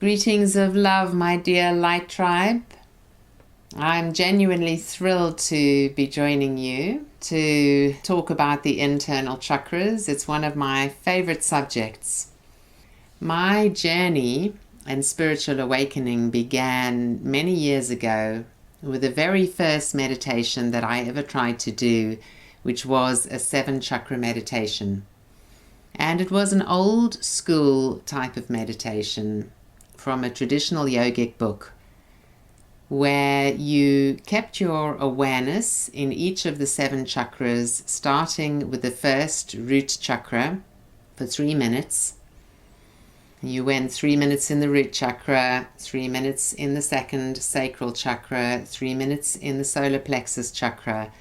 Greetings of love, my dear Light Tribe. I'm genuinely thrilled to be joining you to talk about the internal chakras. It's one of my favorite subjects. My journey and spiritual awakening began many years ago with the very first meditation that I ever tried to do, which was a 7-chakra meditation. And it was an old school type of meditation from a traditional yogic book where you kept your awareness in each of the 7 chakras, starting with the first root chakra for 3 minutes. You went 3 minutes in the root chakra, 3 minutes in the second sacral chakra, 3 minutes in the solar plexus chakra,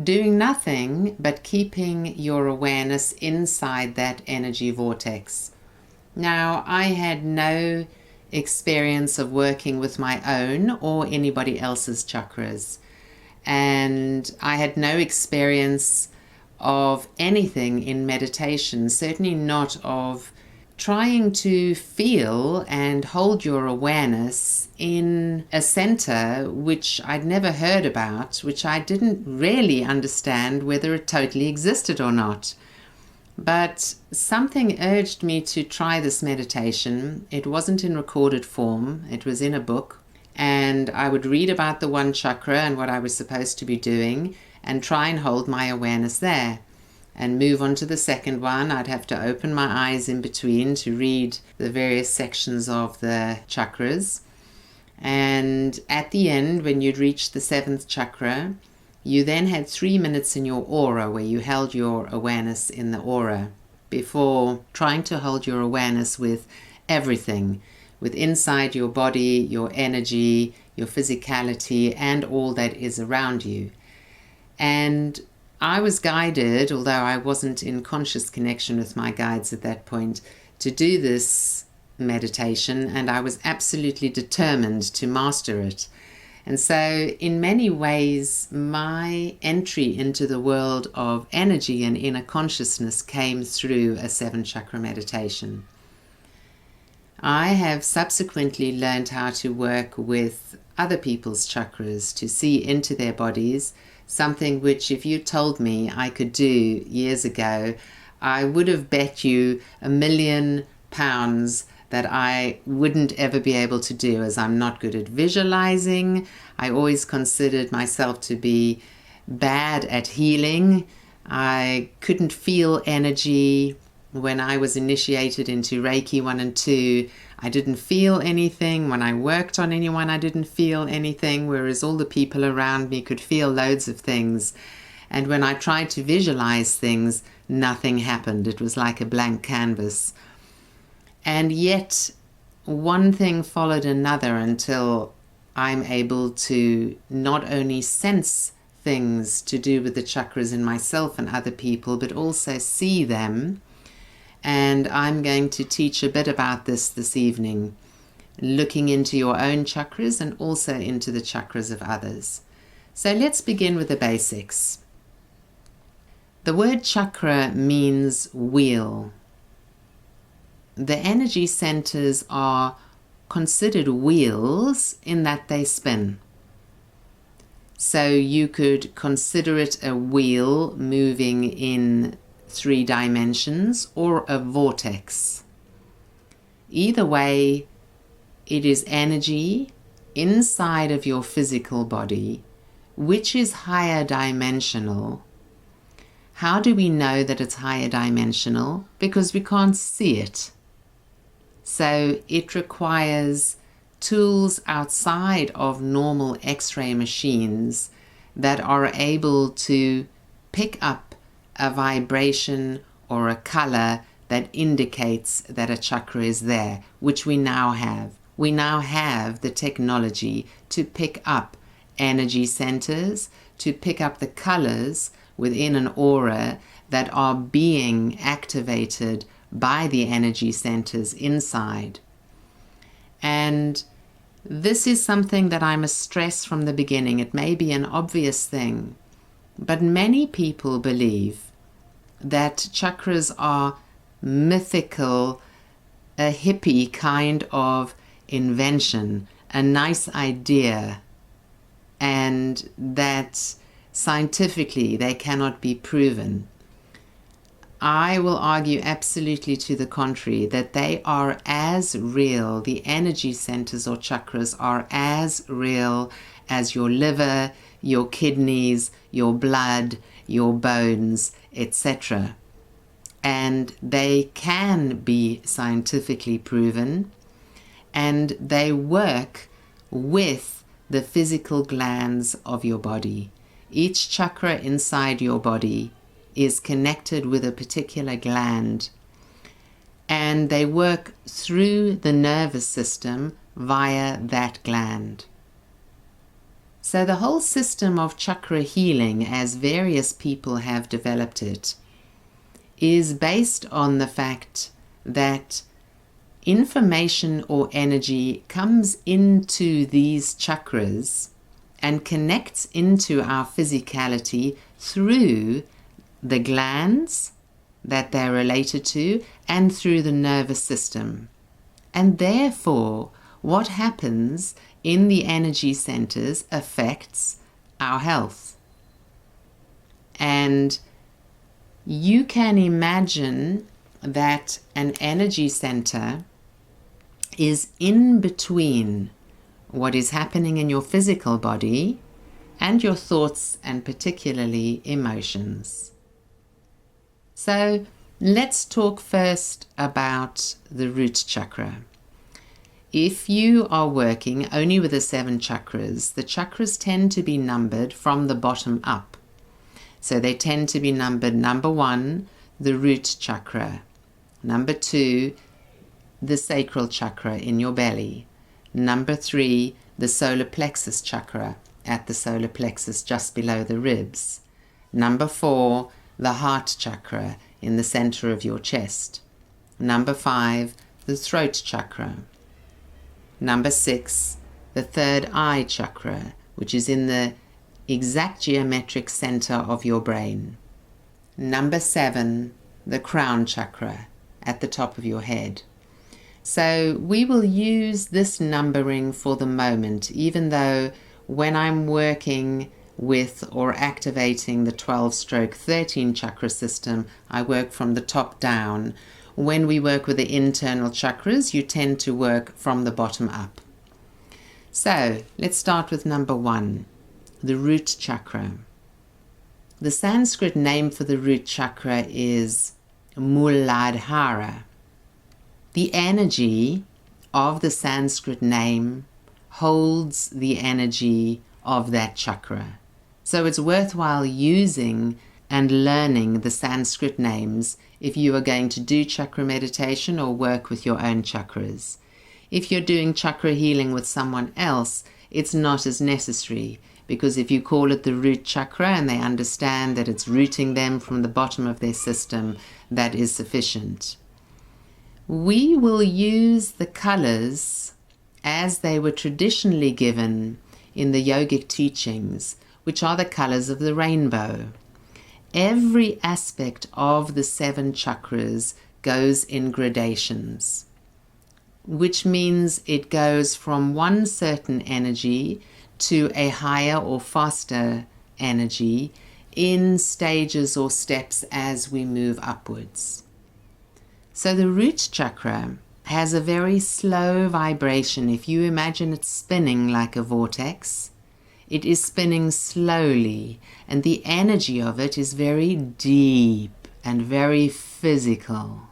doing nothing but keeping your awareness inside that energy vortex. Now, I had no experience of working with my own or anybody else's chakras, and I had no experience of anything in meditation, certainly not of trying to feel and hold your awareness in a center which I'd never heard about, which I didn't really understand whether it totally existed or not. But something urged me to try this meditation. It wasn't in recorded form, it was in a book, and I would read about the 1 chakra and what I was supposed to be doing and try and hold my awareness there. And move on to the second one. I'd have to open my eyes in between to read the various sections of the chakras. And at the end, when you'd reach the 7th chakra, you then had 3 minutes in your aura where you held your awareness in the aura before trying to hold your awareness with everything, with inside your body, your energy, your physicality, and all that is around you. And I was guided, although I wasn't in conscious connection with my guides at that point, to do this meditation, and I was absolutely determined to master it. And so in many ways, my entry into the world of energy and inner consciousness came through a 7-chakra meditation. I have subsequently learned how to work with other people's chakras, to see into their bodies, something which if you told me I could do years ago, I would have bet you £1 million that I wouldn't ever be able to do, as I'm not good at visualizing. I always considered myself to be bad at healing. I couldn't feel energy. When I was initiated into Reiki 1 and 2, I didn't feel anything. When I worked on anyone, I didn't feel anything, whereas all the people around me could feel loads of things. And when I tried to visualize things, nothing happened. It was like a blank canvas. And yet, one thing followed another until I'm able to not only sense things to do with the chakras in myself and other people, but also see them. And I'm going to teach a bit about this evening, looking into your own chakras and also into the chakras of others. So let's begin with the basics. The word chakra means wheel. The energy centers are considered wheels in that they spin. So you could consider it a wheel moving in 3 dimensions or a vortex. Either way, it is energy inside of your physical body, which is higher dimensional. How do we know that it's higher dimensional? Because we can't see it. So it requires tools outside of normal X-ray machines that are able to pick up a vibration or a color that indicates that a chakra is there, which we now have. We now have the technology to pick up energy centers, to pick up the colors within an aura that are being activated by the energy centers inside. And this is something that I must stress from the beginning. It may be an obvious thing, but many people believe that chakras are mythical, a hippie kind of invention, a nice idea, and that scientifically they cannot be proven. I will argue absolutely to the contrary, that they are as real, the energy centers or chakras are as real as your liver, your kidneys, your blood, your bones, etc. And they can be scientifically proven, and they work with the physical glands of your body. Each chakra inside your body is connected with a particular gland, and they work through the nervous system via that gland. So the whole system of chakra healing, as various people have developed it, is based on the fact that information or energy comes into these chakras and connects into our physicality through the glands that they're related to and through the nervous system. And therefore, what happens in the energy centers affects our health. And you can imagine that an energy center is in between what is happening in your physical body and your thoughts, and particularly emotions. So let's talk first about the root chakra. If you are working only with the 7 chakras, the chakras tend to be numbered from the bottom up. So they tend to be numbered: number 1, the root chakra; number 2, the sacral chakra in your belly; number 3, the solar plexus chakra at the solar plexus just below the ribs; number 4, the heart chakra in the center of your chest; number 5, the throat chakra; number 6, the third eye chakra, which is in the exact geometric center of your brain; number 7, the crown chakra at the top of your head. So we will use this numbering for the moment, even though when I'm working with or activating the 12/13 chakra system, I work from the top down. When we work with the internal chakras, you tend to work from the bottom up. So let's start with number 1, the root chakra. The Sanskrit name for the root chakra is Muladhara. The energy of the Sanskrit name holds the energy of that chakra. So it's worthwhile using and learning the Sanskrit names if you are going to do chakra meditation or work with your own chakras. If you're doing chakra healing with someone else, it's not as necessary, because if you call it the root chakra and they understand that it's rooting them from the bottom of their system, that is sufficient. We will use the colors as they were traditionally given in the yogic teachings, which are the colors of the rainbow. Every aspect of the 7 chakras goes in gradations, which means it goes from one certain energy to a higher or faster energy in stages or steps as we move upwards. So the root chakra has a very slow vibration. If you imagine it spinning like a vortex, it is spinning slowly, and the energy of it is very deep and very physical.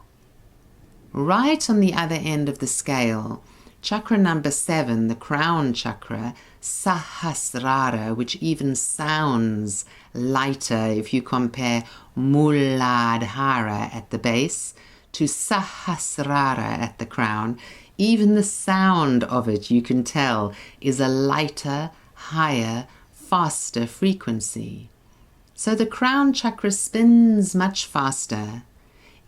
Right on the other end of the scale, chakra number 7, the crown chakra, Sahasrara, which even sounds lighter if you compare Muladhara at the base to Sahasrara at the crown. Even the sound of it, you can tell, is a lighter, higher, faster frequency. So the crown chakra spins much faster.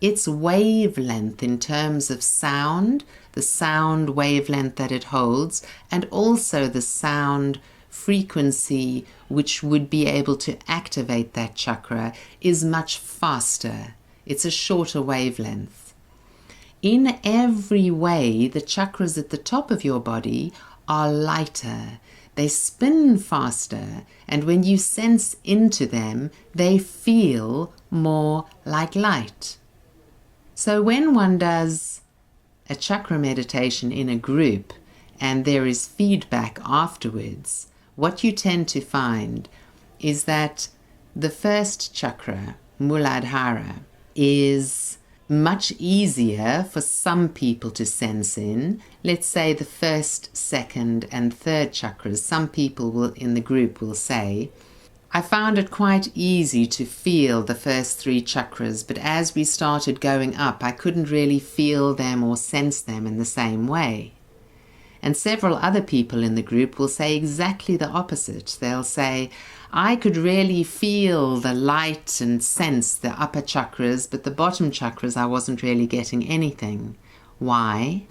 Its wavelength in terms of sound, the sound wavelength that it holds, and also the sound frequency which would be able to activate that chakra, is much faster. It's a shorter wavelength. In every way, the chakras at the top of your body are lighter. They spin faster, and when you sense into them, they feel more like light. So when one does a chakra meditation in a group and there is feedback afterwards, what you tend to find is that the first chakra, Muladhara, is much easier for some people to sense in. Let's say the first, second, and third chakras. Some people will in the group will say, I found it quite easy to feel the first 3 chakras, but as we started going up, I couldn't really feel them or sense them in the same way. And several other people in the group will say exactly the opposite. They'll say, I could really feel the light and sense the upper chakras, but the bottom chakras I wasn't really getting anything. Why?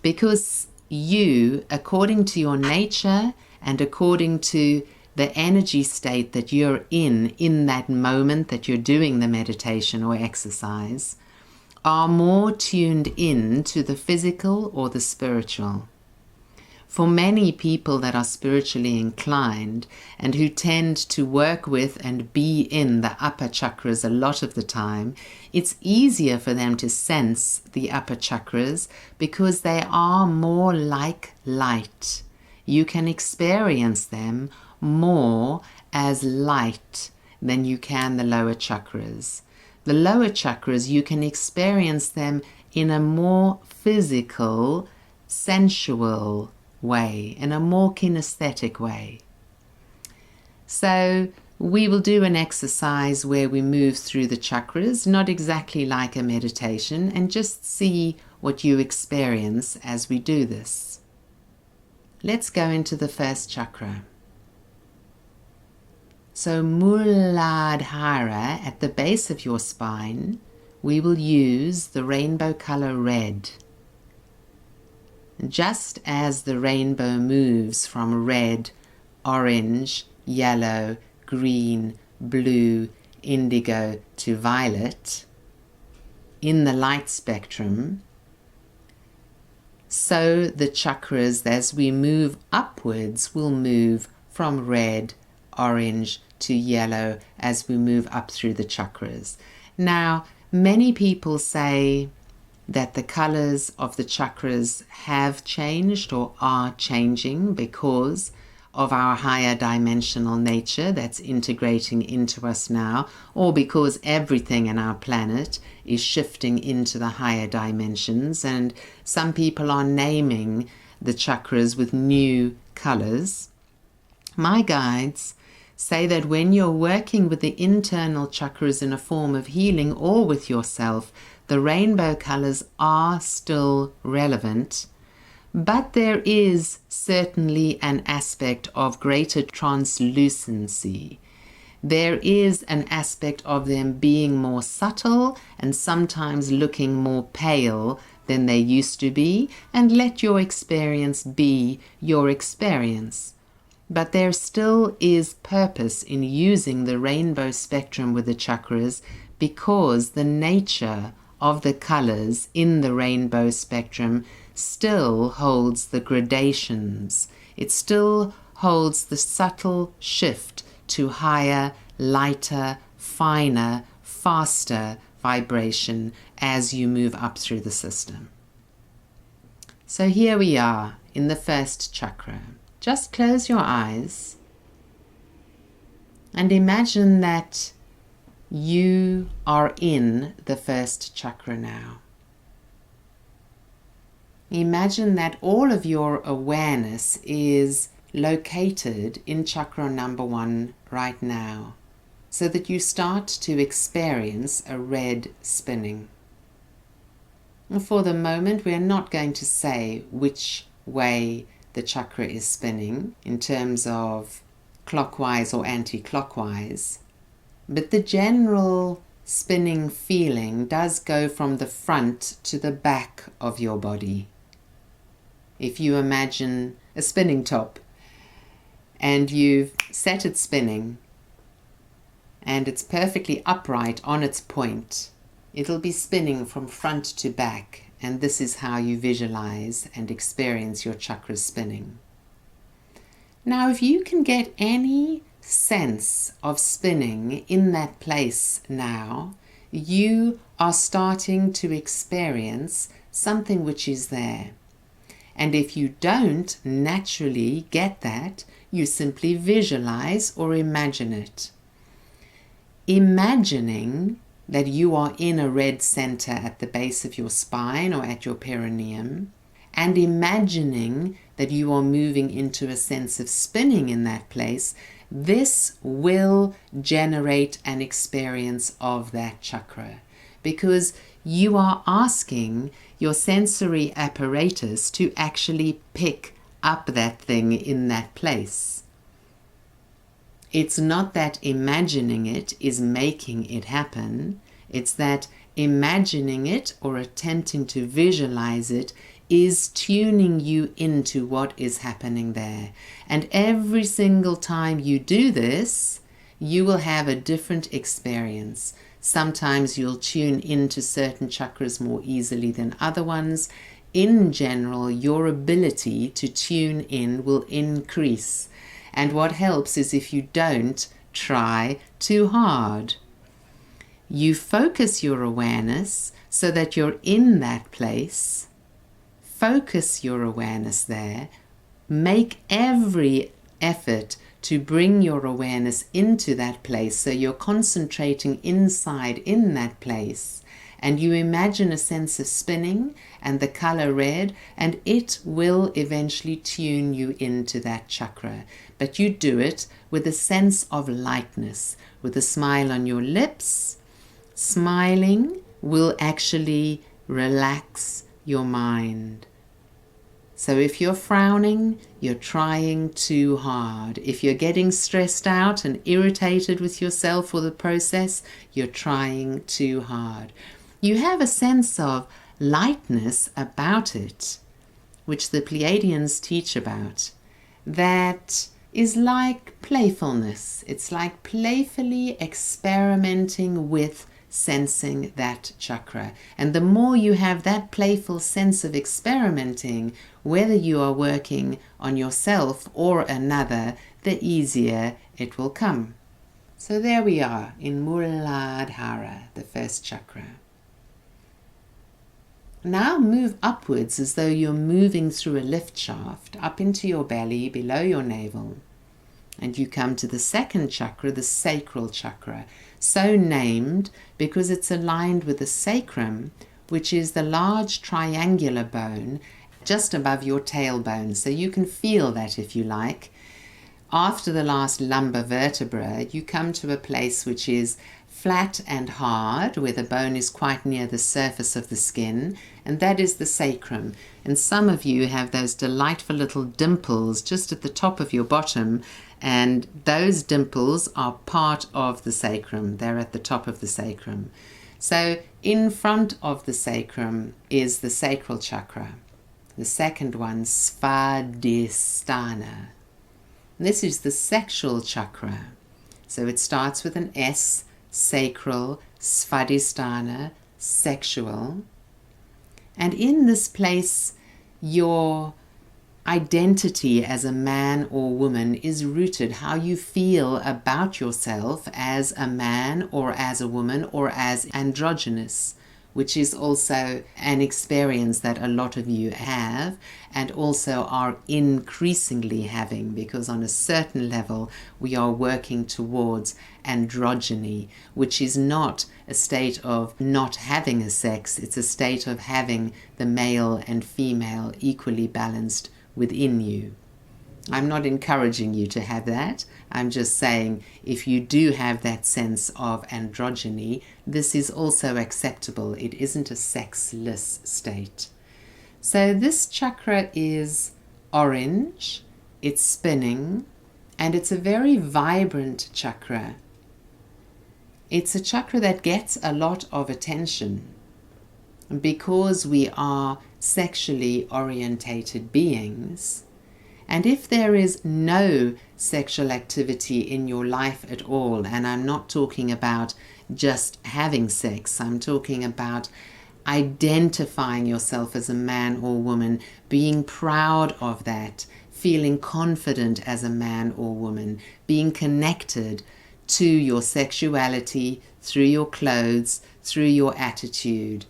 Because you, according to your nature and according to the energy state that you're in that moment that you're doing the meditation or exercise, are more tuned in to the physical or the spiritual. For many people that are spiritually inclined and who tend to work with and be in the upper chakras a lot of the time, it's easier for them to sense the upper chakras because they are more like light. You can experience them more as light than you can the lower chakras. The lower chakras, you can experience them in a more physical, sensual way, in a more kinesthetic way. So we will do an exercise where we move through the chakras, not exactly like a meditation, and just see what you experience as we do this. Let's go into the first chakra. So Muladhara, at the base of your spine, we will use the rainbow color red. Just as the rainbow moves from red, orange, yellow, green, blue, indigo to violet in the light spectrum, so the chakras, as we move upwards, will move from red, orange to yellow as we move up through the chakras. Now, many people say that the colors of the chakras have changed or are changing because of our higher dimensional nature that's integrating into us now, or because everything in our planet is shifting into the higher dimensions, and some people are naming the chakras with new colors. My guides say that when you're working with the internal chakras in a form of healing or with yourself, the rainbow colors are still relevant, but there is certainly an aspect of greater translucency. There is an aspect of them being more subtle and sometimes looking more pale than they used to be, and let your experience be your experience. But there still is purpose in using the rainbow spectrum with the chakras because the nature of the colors in the rainbow spectrum still holds the gradations. It still holds the subtle shift to higher, lighter, finer, faster vibration as you move up through the system. So here we are in the first chakra. Just close your eyes and imagine that you are in the first chakra now. Imagine that all of your awareness is located in chakra number 1 right now, so that you start to experience a red spinning. For the moment, we are not going to say which way the chakra is spinning in terms of clockwise or anti-clockwise, but the general spinning feeling does go from the front to the back of your body. If you imagine a spinning top and you've set it spinning and it's perfectly upright on its point, it'll be spinning from front to back And this is how you visualize and experience your chakras spinning. Now, if you can get any sense of spinning in that place now, you are starting to experience something which is there. And if you don't naturally get that, you simply visualize or imagine it. Imagining that you are in a red center at the base of your spine or at your perineum, and imagining that you are moving into a sense of spinning in that place, this will generate an experience of that chakra, because you are asking your sensory apparatus to actually pick up that thing in that place. It's not that imagining it is making it happen. It's that imagining it or attempting to visualize it is tuning you into what is happening there. And every single time you do this, you will have a different experience. Sometimes you'll tune into certain chakras more easily than other ones. In general, your ability to tune in will increase. And what helps is if you don't try too hard. You focus your awareness so that you're in that place. Focus your awareness there. Make every effort to bring your awareness into that place, so you're concentrating inside in that place, and you imagine a sense of spinning and the color red, and it will eventually tune you into that chakra. But you do it with a sense of lightness, with a smile on your lips. Smiling will actually relax your mind. So if you're frowning, you're trying too hard. If you're getting stressed out and irritated with yourself or the process, you're trying too hard. You have a sense of lightness about it, which the Pleiadians teach about, that is like playfulness. It's like playfully experimenting with sensing that chakra. And the more you have that playful sense of experimenting, whether you are working on yourself or another, the easier it will come. So there we are in Muladhara, the first chakra. Now move upwards as though you're moving through a lift shaft up into your belly, below your navel. And you come to the second chakra, the sacral chakra, so named because it's aligned with the sacrum, which is the large triangular bone just above your tailbone. So you can feel that if you like. After the last lumbar vertebra, you come to a place which is flat and hard, where the bone is quite near the surface of the skin, and that is the sacrum. And some of you have those delightful little dimples just at the top of your bottom, and those dimples are part of the sacrum. They're at the top of the sacrum. So in front of the sacrum is the sacral chakra. The second one, Svadhisthana. This is the sexual chakra. So it starts with an S, sacral, Svadhisthana, sexual. And in this place, your identity as a man or woman is rooted. How you feel about yourself as a man or as a woman or as androgynous, which is also an experience that a lot of you have and also are increasingly having, because on a certain level we are working towards androgyny, which is not a state of not having a sex, it's a state of having the male and female equally balanced within you. I'm not encouraging you to have that. I'm just saying if you do have that sense of androgyny, this is also acceptable. It isn't a sexless state. So this chakra is orange, it's spinning, and it's a very vibrant chakra. It's a chakra that gets a lot of attention because we are sexually orientated beings. And if there is no sexual activity in your life at all, and I'm not talking about just having sex, I'm talking about identifying yourself as a man or woman, being proud of that, feeling confident as a man or woman, being connected to your sexuality through your clothes, through your attitude,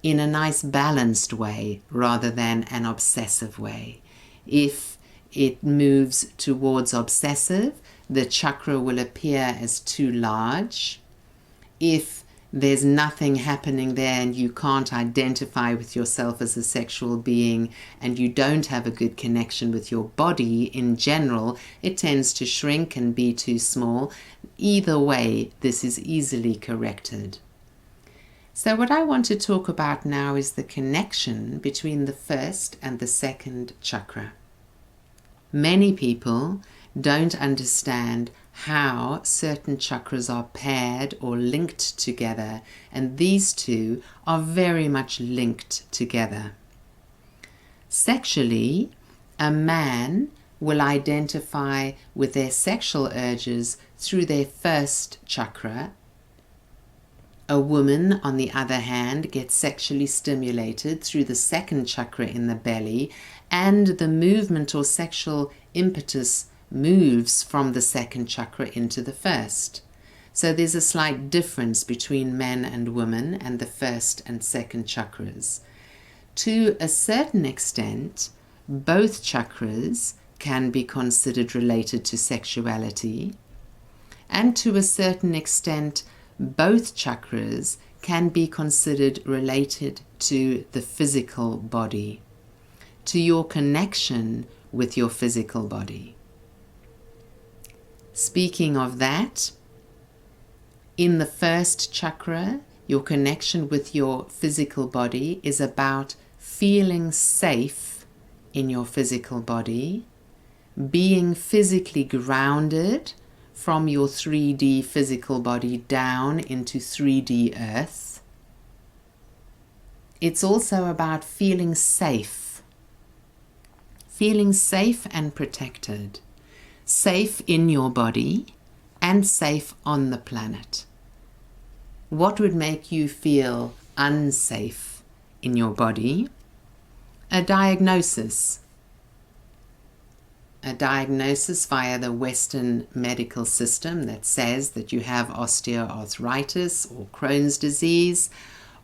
in a nice balanced way rather than an obsessive way. If it moves towards obsessive, the chakra will appear as too large. If there's nothing happening there and you can't identify with yourself as a sexual being and you don't have a good connection with your body in general, it tends to shrink and be too small. Either way, this is easily corrected. So what I want to talk about now is the connection between the first and the second chakra. Many people don't understand how certain chakras are paired or linked together, and these two are very much linked together. Sexually, a man will identify with their sexual urges through their first chakra. A woman, on the other hand, gets sexually stimulated through the second chakra in the belly, and the movement or sexual impetus moves from the second chakra into the first. So there's a slight difference between men and women and the first and second chakras. To a certain extent, both chakras can be considered related to sexuality, and to a certain extent, both chakras can be considered related to the physical body, to your connection with your physical body. Speaking of that, in the first chakra, your connection with your physical body is about feeling safe in your physical body, being physically grounded from your 3D physical body down into 3D earth. It's also about feeling safe and protected. Safe in your body and safe on the planet. What would make you feel unsafe in your body? A diagnosis. A diagnosis via the Western medical system that says that you have osteoarthritis or Crohn's disease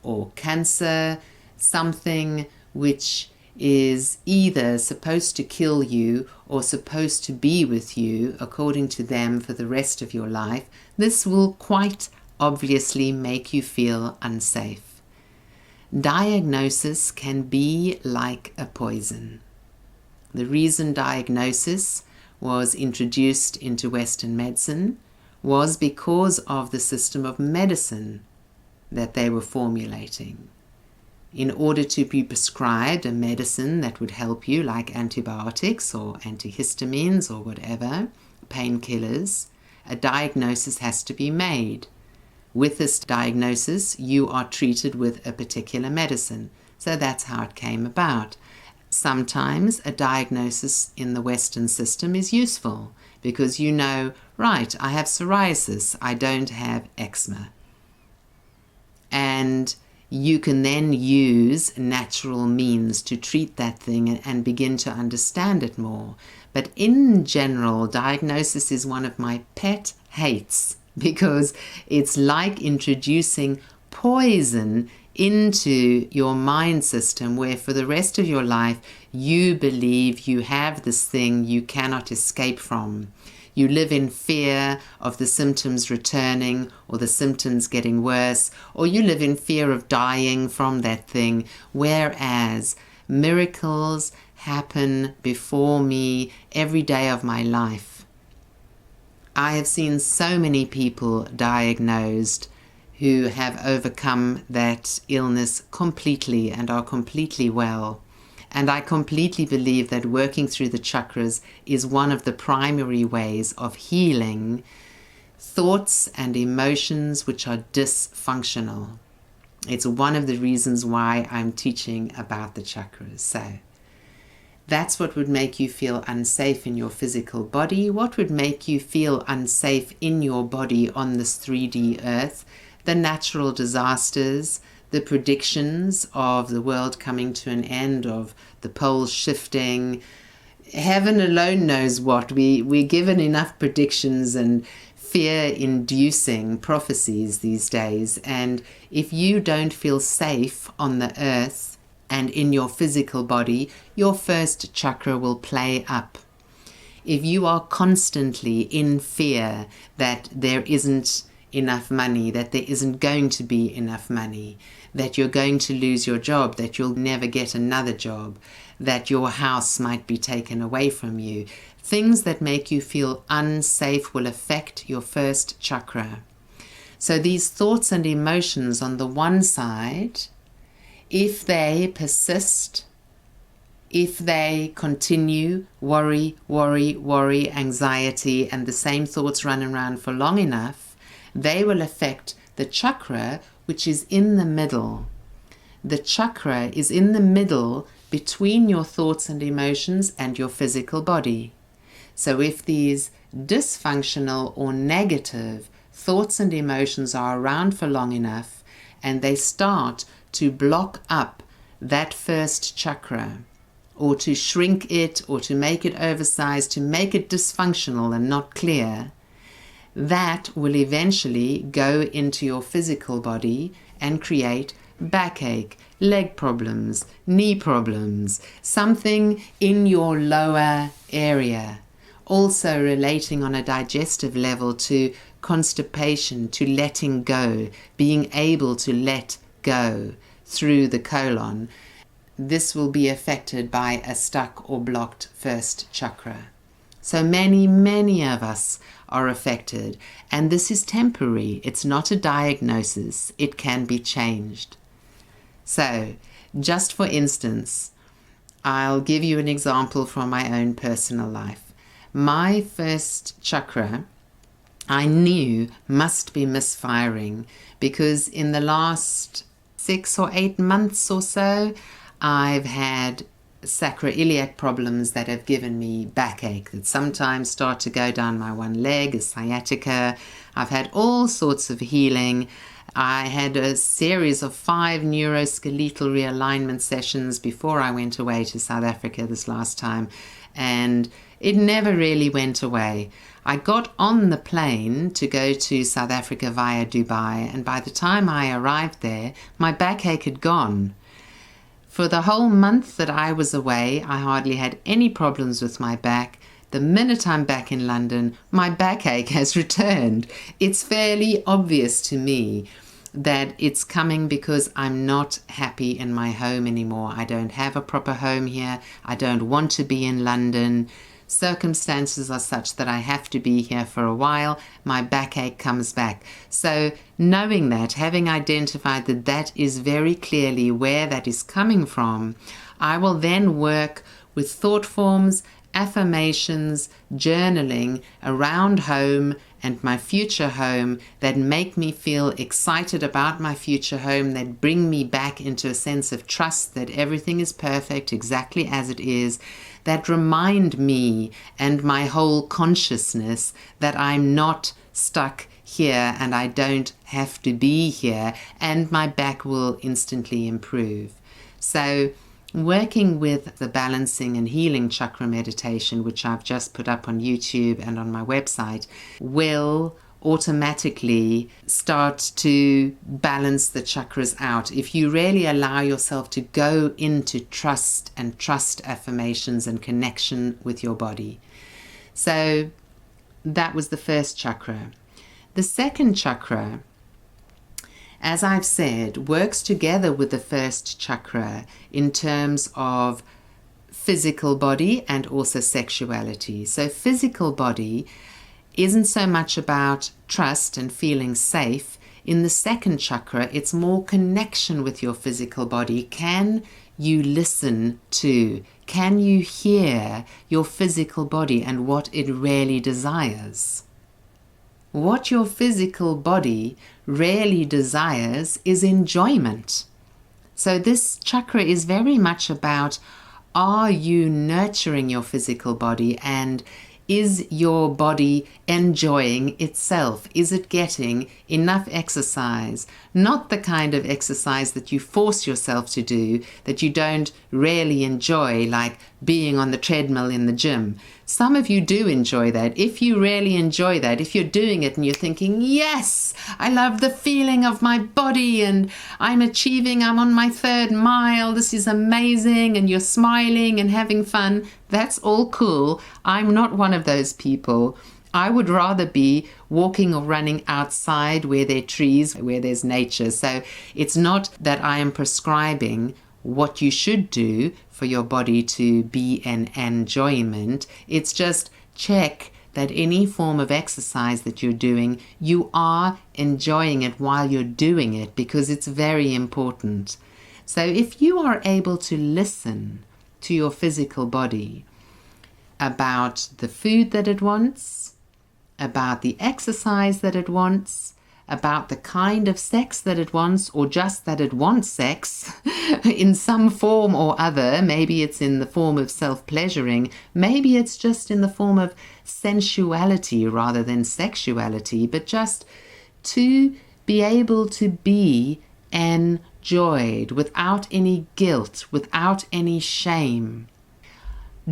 or cancer, something which is either supposed to kill you or supposed to be with you, according to them, for the rest of your life. This will quite obviously make you feel unsafe. Diagnosis can be like a poison. The reason diagnosis was introduced into Western medicine was because of the system of medicine that they were formulating. In order to be prescribed a medicine that would help you, like antibiotics or antihistamines or whatever, painkillers, a diagnosis has to be made. With this diagnosis, you are treated with a particular medicine. So that's how it came about. Sometimes a diagnosis in the Western system is useful because you know, right, I have psoriasis, I don't have eczema. And you can then use natural means to treat that thing and begin to understand it more. But in general, diagnosis is one of my pet hates because it's like introducing poison into your mind system where for the rest of your life you believe you have this thing you cannot escape from. You live in fear of the symptoms returning or the symptoms getting worse, or you live in fear of dying from that thing, whereas miracles happen before me every day of my life. I have seen so many people diagnosed who have overcome that illness completely and are completely well. And I completely believe that working through the chakras is one of the primary ways of healing thoughts and emotions which are dysfunctional. It's one of the reasons why I'm teaching about the chakras. So that's what would make you feel unsafe in your physical body. What would make you feel unsafe in your body on this 3D earth? The natural disasters, the predictions of the world coming to an end, of the poles shifting, heaven alone knows what. We're given enough predictions and fear-inducing prophecies these days, and if you don't feel safe on the earth and in your physical body, your first chakra will play up. If you are constantly in fear that there isn't enough money, that there isn't going to be enough money, that you're going to lose your job, that you'll never get another job, that your house might be taken away from you, things that make you feel unsafe will affect your first chakra. So these thoughts and emotions on the one side, if they persist, if they continue, worry, anxiety, and the same thoughts run around for long enough, they will affect the chakra which is in the middle. The chakra is in the middle between your thoughts and emotions and your physical body. So if these dysfunctional or negative thoughts and emotions are around for long enough and they start to block up that first chakra, or to shrink it, or to make it oversized, to make it dysfunctional and not clear, that will eventually go into your physical body and create backache, leg problems, knee problems, something in your lower area. Also relating on a digestive level to constipation, to letting go, being able to let go through the colon. This will be affected by a stuck or blocked first chakra. So many of us are affected, and this is temporary. It's not a diagnosis. It can be changed. So, just for instance, I'll give you an example from my own personal life. My first chakra, I knew must be misfiring, because in the last 6 or 8 months or so, I've had sacroiliac problems that have given me backache that sometimes start to go down my one leg, a sciatica. I've had all sorts of healing. I had a series of 5 neuroskeletal realignment sessions before I went away to South Africa this last time, and it never really went away. I got on the plane to go to South Africa via Dubai, and by the time I arrived there, my backache had gone. For the whole month that I was away, I hardly had any problems with my back. The minute I'm back in London, my backache has returned. It's fairly obvious to me that it's coming because I'm not happy in my home anymore. I don't have a proper home here. I don't want to be in London. Circumstances are such that I have to be here for a while. My backache comes back. So knowing that, having identified that that is very clearly where that is coming from, I will then work with thought forms, affirmations, journaling around home and my future home that make me feel excited about my future home, that bring me back into a sense of trust that everything is perfect exactly as it is, that remind me and my whole consciousness that I'm not stuck here and I don't have to be here, and my back will instantly improve. So working with the balancing and healing chakra meditation, which I've just put up on YouTube and on my website, will automatically start to balance the chakras out. If you really allow yourself to go into trust and trust affirmations and connection with your body. So that was the first chakra. The second chakra, as I've said, works together with the first chakra in terms of physical body and also sexuality. So physical body isn't so much about trust and feeling safe. In the second chakra, it's more connection with your physical body. Can you listen to, can you hear your physical body and what it really desires? What your physical body really desires is enjoyment. So this chakra is very much about, are you nurturing your physical body and Is your body enjoying itself? Is it getting enough exercise? Not the kind of exercise that you force yourself to do, that you don't really enjoy, like being on the treadmill in the gym. Some of you do enjoy that. If you really enjoy that, if you're doing it and you're thinking, yes, I love the feeling of my body and I'm on my 3rd mile, this is amazing, and you're smiling and having fun, that's all cool. I'm not one of those people. I would rather be walking or running outside where there are trees, where there's nature. So it's not that I am prescribing what you should do for your body to be an enjoyment. It's just check that any form of exercise that you're doing, you are enjoying it while you're doing it, because it's very important. So if you are able to listen to your physical body about the food that it wants, about the exercise that it wants, about the kind of sex that it wants, or just that it wants sex in some form or other. Maybe it's in the form of self-pleasuring. Maybe it's just in the form of sensuality rather than sexuality, but just to be able to be enjoyed without any guilt, without any shame.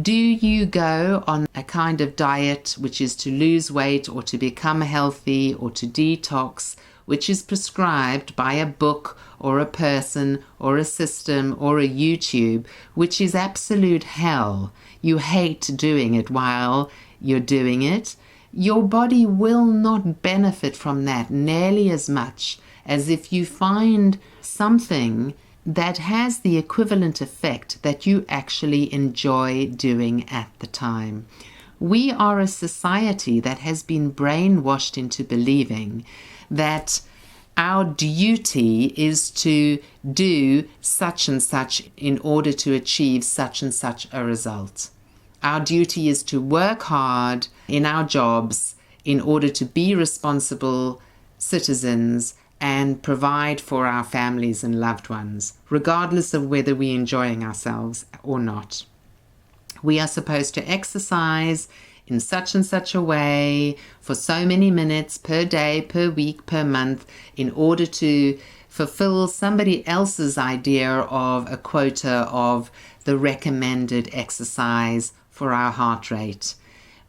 Do you go on a kind of diet which is to lose weight or to become healthy or to detox, which is prescribed by a book or a person or a system or a YouTube, which is absolute hell? You hate doing it while you're doing it. Your body will not benefit from that nearly as much as if you find something that has the equivalent effect that you actually enjoy doing at the time. We are a society that has been brainwashed into believing that our duty is to do such and such in order to achieve such and such a result. Our duty is to work hard in our jobs in order to be responsible citizens and provide for our families and loved ones, regardless of whether we're enjoying ourselves or not. We are supposed to exercise in such and such a way for so many minutes per day, per week, per month, in order to fulfill somebody else's idea of a quota of the recommended exercise for our heart rate.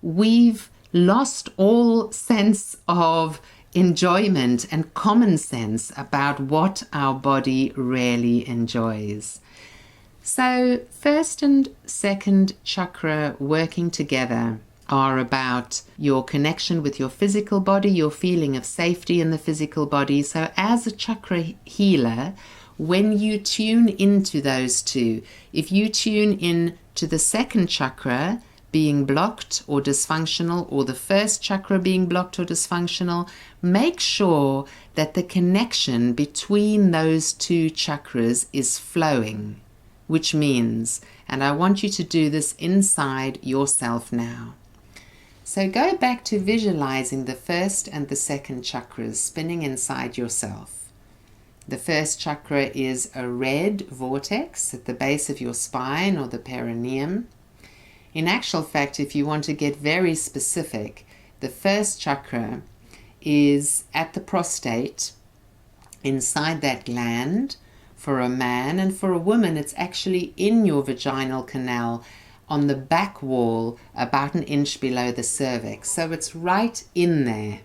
We've lost all sense of enjoyment and common sense about what our body really enjoys. So first and second chakra working together are about your connection with your physical body, your feeling of safety in the physical body. So as a chakra healer, when you tune into those two, if you tune in to the second chakra being blocked or dysfunctional, or the first chakra being blocked or dysfunctional, make sure that the connection between those two chakras is flowing, which means, and I want you to do this inside yourself now. So go back to visualizing the first and the second chakras spinning inside yourself. The first chakra is a red vortex at the base of your spine or the perineum. In actual fact, if you want to get very specific, the first chakra is at the prostate, inside that gland. For a man, and for a woman, it's actually in your vaginal canal on the back wall, about 1 inch below the cervix. So it's right in there.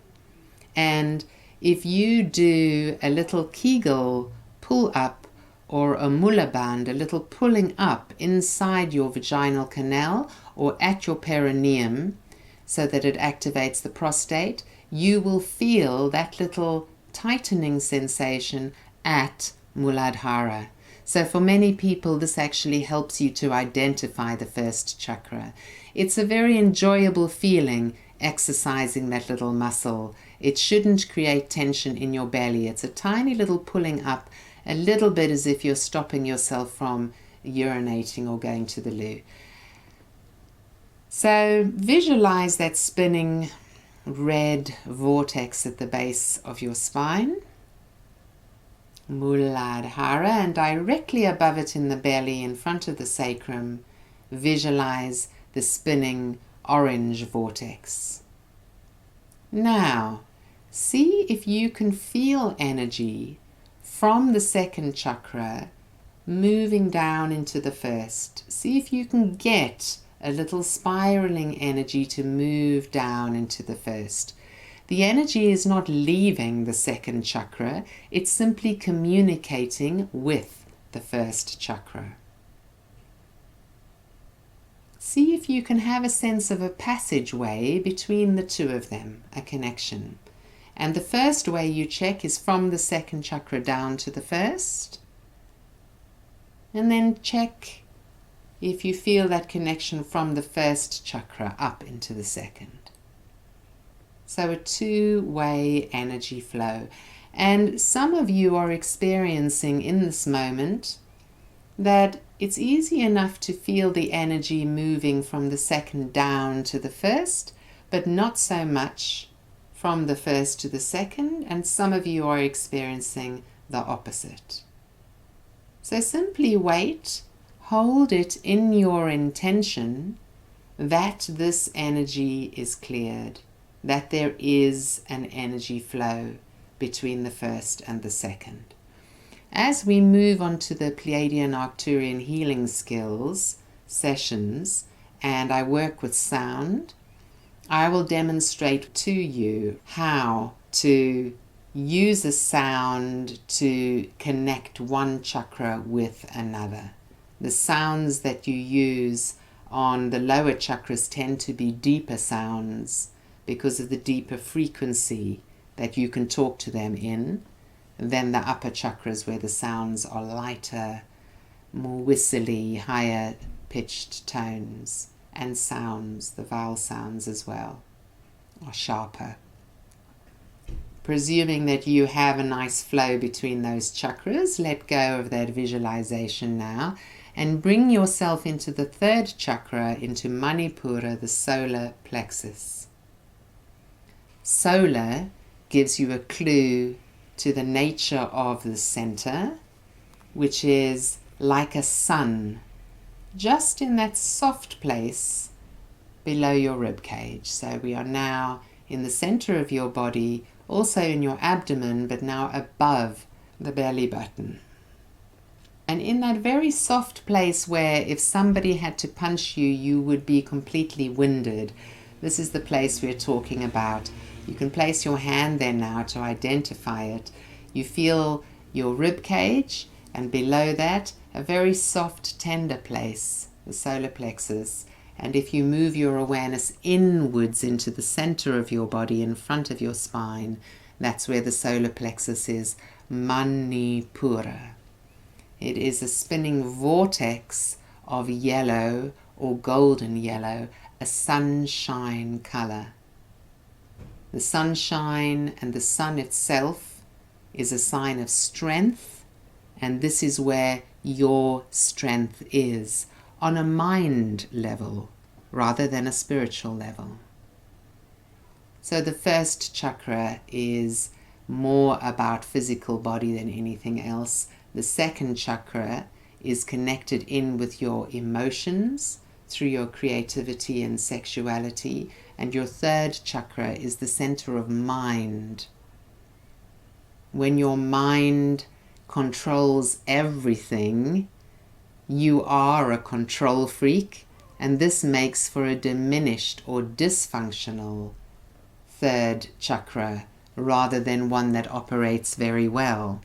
And if you do a little Kegel pull up or a Muller band, a little pulling up inside your vaginal canal or at your perineum so that it activates the prostate, you will feel that little tightening sensation at Muladhara. So for many people, this actually helps you to identify the first chakra. It's a very enjoyable feeling exercising that little muscle. It shouldn't create tension in your belly. It's a tiny little pulling up, a little bit as if you're stopping yourself from urinating or going to the loo. So visualize that spinning red vortex at the base of your spine, Muladhara, and directly above it in the belly, in front of the sacrum, visualize the spinning orange vortex. Now, see if you can feel energy from the second chakra moving down into the first. See if you can get a little spiraling energy to move down into the first. The energy is not leaving the second chakra, it's simply communicating with the first chakra. See if you can have a sense of a passageway between the two of them, a connection. And the first way you check is from the second chakra down to the first. And then check if you feel that connection from the first chakra up into the second. So a two-way energy flow. And some of you are experiencing in this moment that it's easy enough to feel the energy moving from the second down to the first, but not so much from the first to the second, and some of you are experiencing the opposite. So simply wait, hold it in your intention that this energy is cleared, that there is an energy flow between the first and the second. As we move on to the Pleiadian-Arcturian healing skills sessions, and I work with sound, I will demonstrate to you how to use a sound to connect one chakra with another. The sounds that you use on the lower chakras tend to be deeper sounds because of the deeper frequency that you can talk to them in, than the upper chakras where the sounds are lighter, more whistly, higher pitched tones, and sounds, the vowel sounds as well, are sharper. Presuming that you have a nice flow between those chakras, let go of that visualization now and bring yourself into the third chakra, into Manipura, the solar plexus. Solar gives you a clue to the nature of the center, which is like a sun, just in that soft place below your rib cage. So we are now in the center of your body, also in your abdomen, but now above the belly button. And in that very soft place where if somebody had to punch you, you would be completely winded. This is the place we're talking about. You can place your hand there now to identify it. You feel your rib cage, and below that, a very soft, tender place, the solar plexus. And if you move your awareness inwards into the center of your body, in front of your spine, that's where the solar plexus is, Manipura. It is a spinning vortex of yellow or golden yellow, a sunshine color. The sunshine and the sun itself is a sign of strength, and this is where your strength is, on a mind level rather than a spiritual level. So the first chakra is more about physical body than anything else. The second chakra is connected in with your emotions through your creativity and sexuality. And your third chakra is the center of mind. When your mind controls everything, you are a control freak, and this makes for a diminished or dysfunctional third chakra rather than one that operates very well.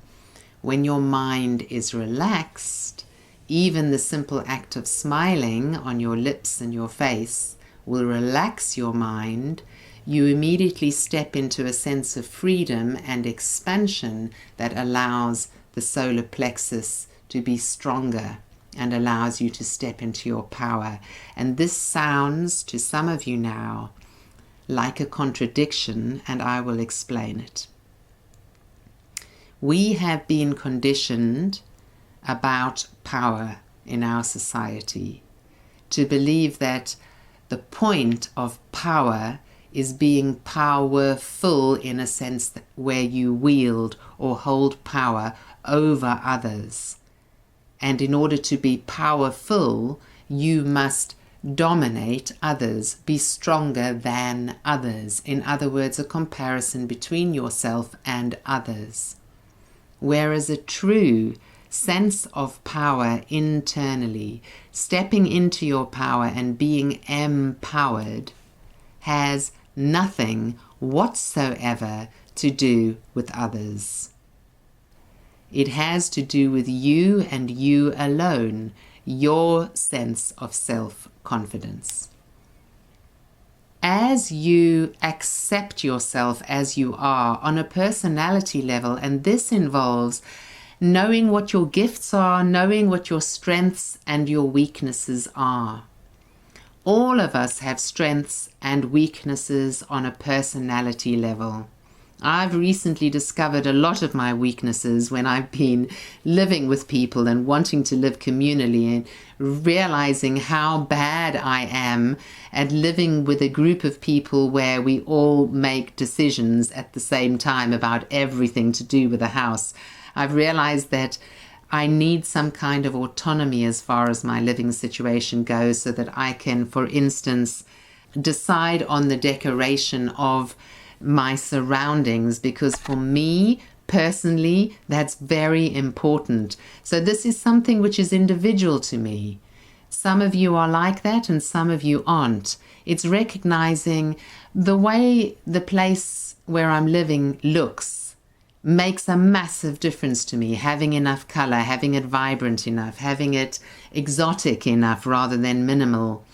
When your mind is relaxed, even the simple act of smiling on your lips and your face will relax your mind. You immediately step into a sense of freedom and expansion that allows the solar plexus to be stronger and allows you to step into your power. And this sounds to some of you now like a contradiction, and I will explain it. We have been conditioned about power in our society to believe that the point of power is being powerful in a sense that where you wield or hold power over others. And in order to be powerful, you must dominate others, be stronger than others. In other words, a comparison between yourself and others. Whereas a true sense of power internally, stepping into your power and being empowered, has nothing whatsoever to do with others. It has to do with you and you alone, your sense of self-confidence. As you accept yourself as you are on a personality level, and this involves knowing what your gifts are, knowing what your strengths and your weaknesses are. All of us have strengths and weaknesses on a personality level. I've recently discovered a lot of my weaknesses when I've been living with people and wanting to live communally, and realizing how bad I am at living with a group of people where we all make decisions at the same time about everything to do with the house. I've realized that I need some kind of autonomy as far as my living situation goes, so that I can, for instance, decide on the decoration of my surroundings, because for me personally, that's very important. So this is something which is individual to me. Some of you are like that and some of you aren't. It's recognizing the way the place where I'm living looks makes a massive difference to me. Having enough color, having it vibrant enough, having it exotic enough rather than minimal.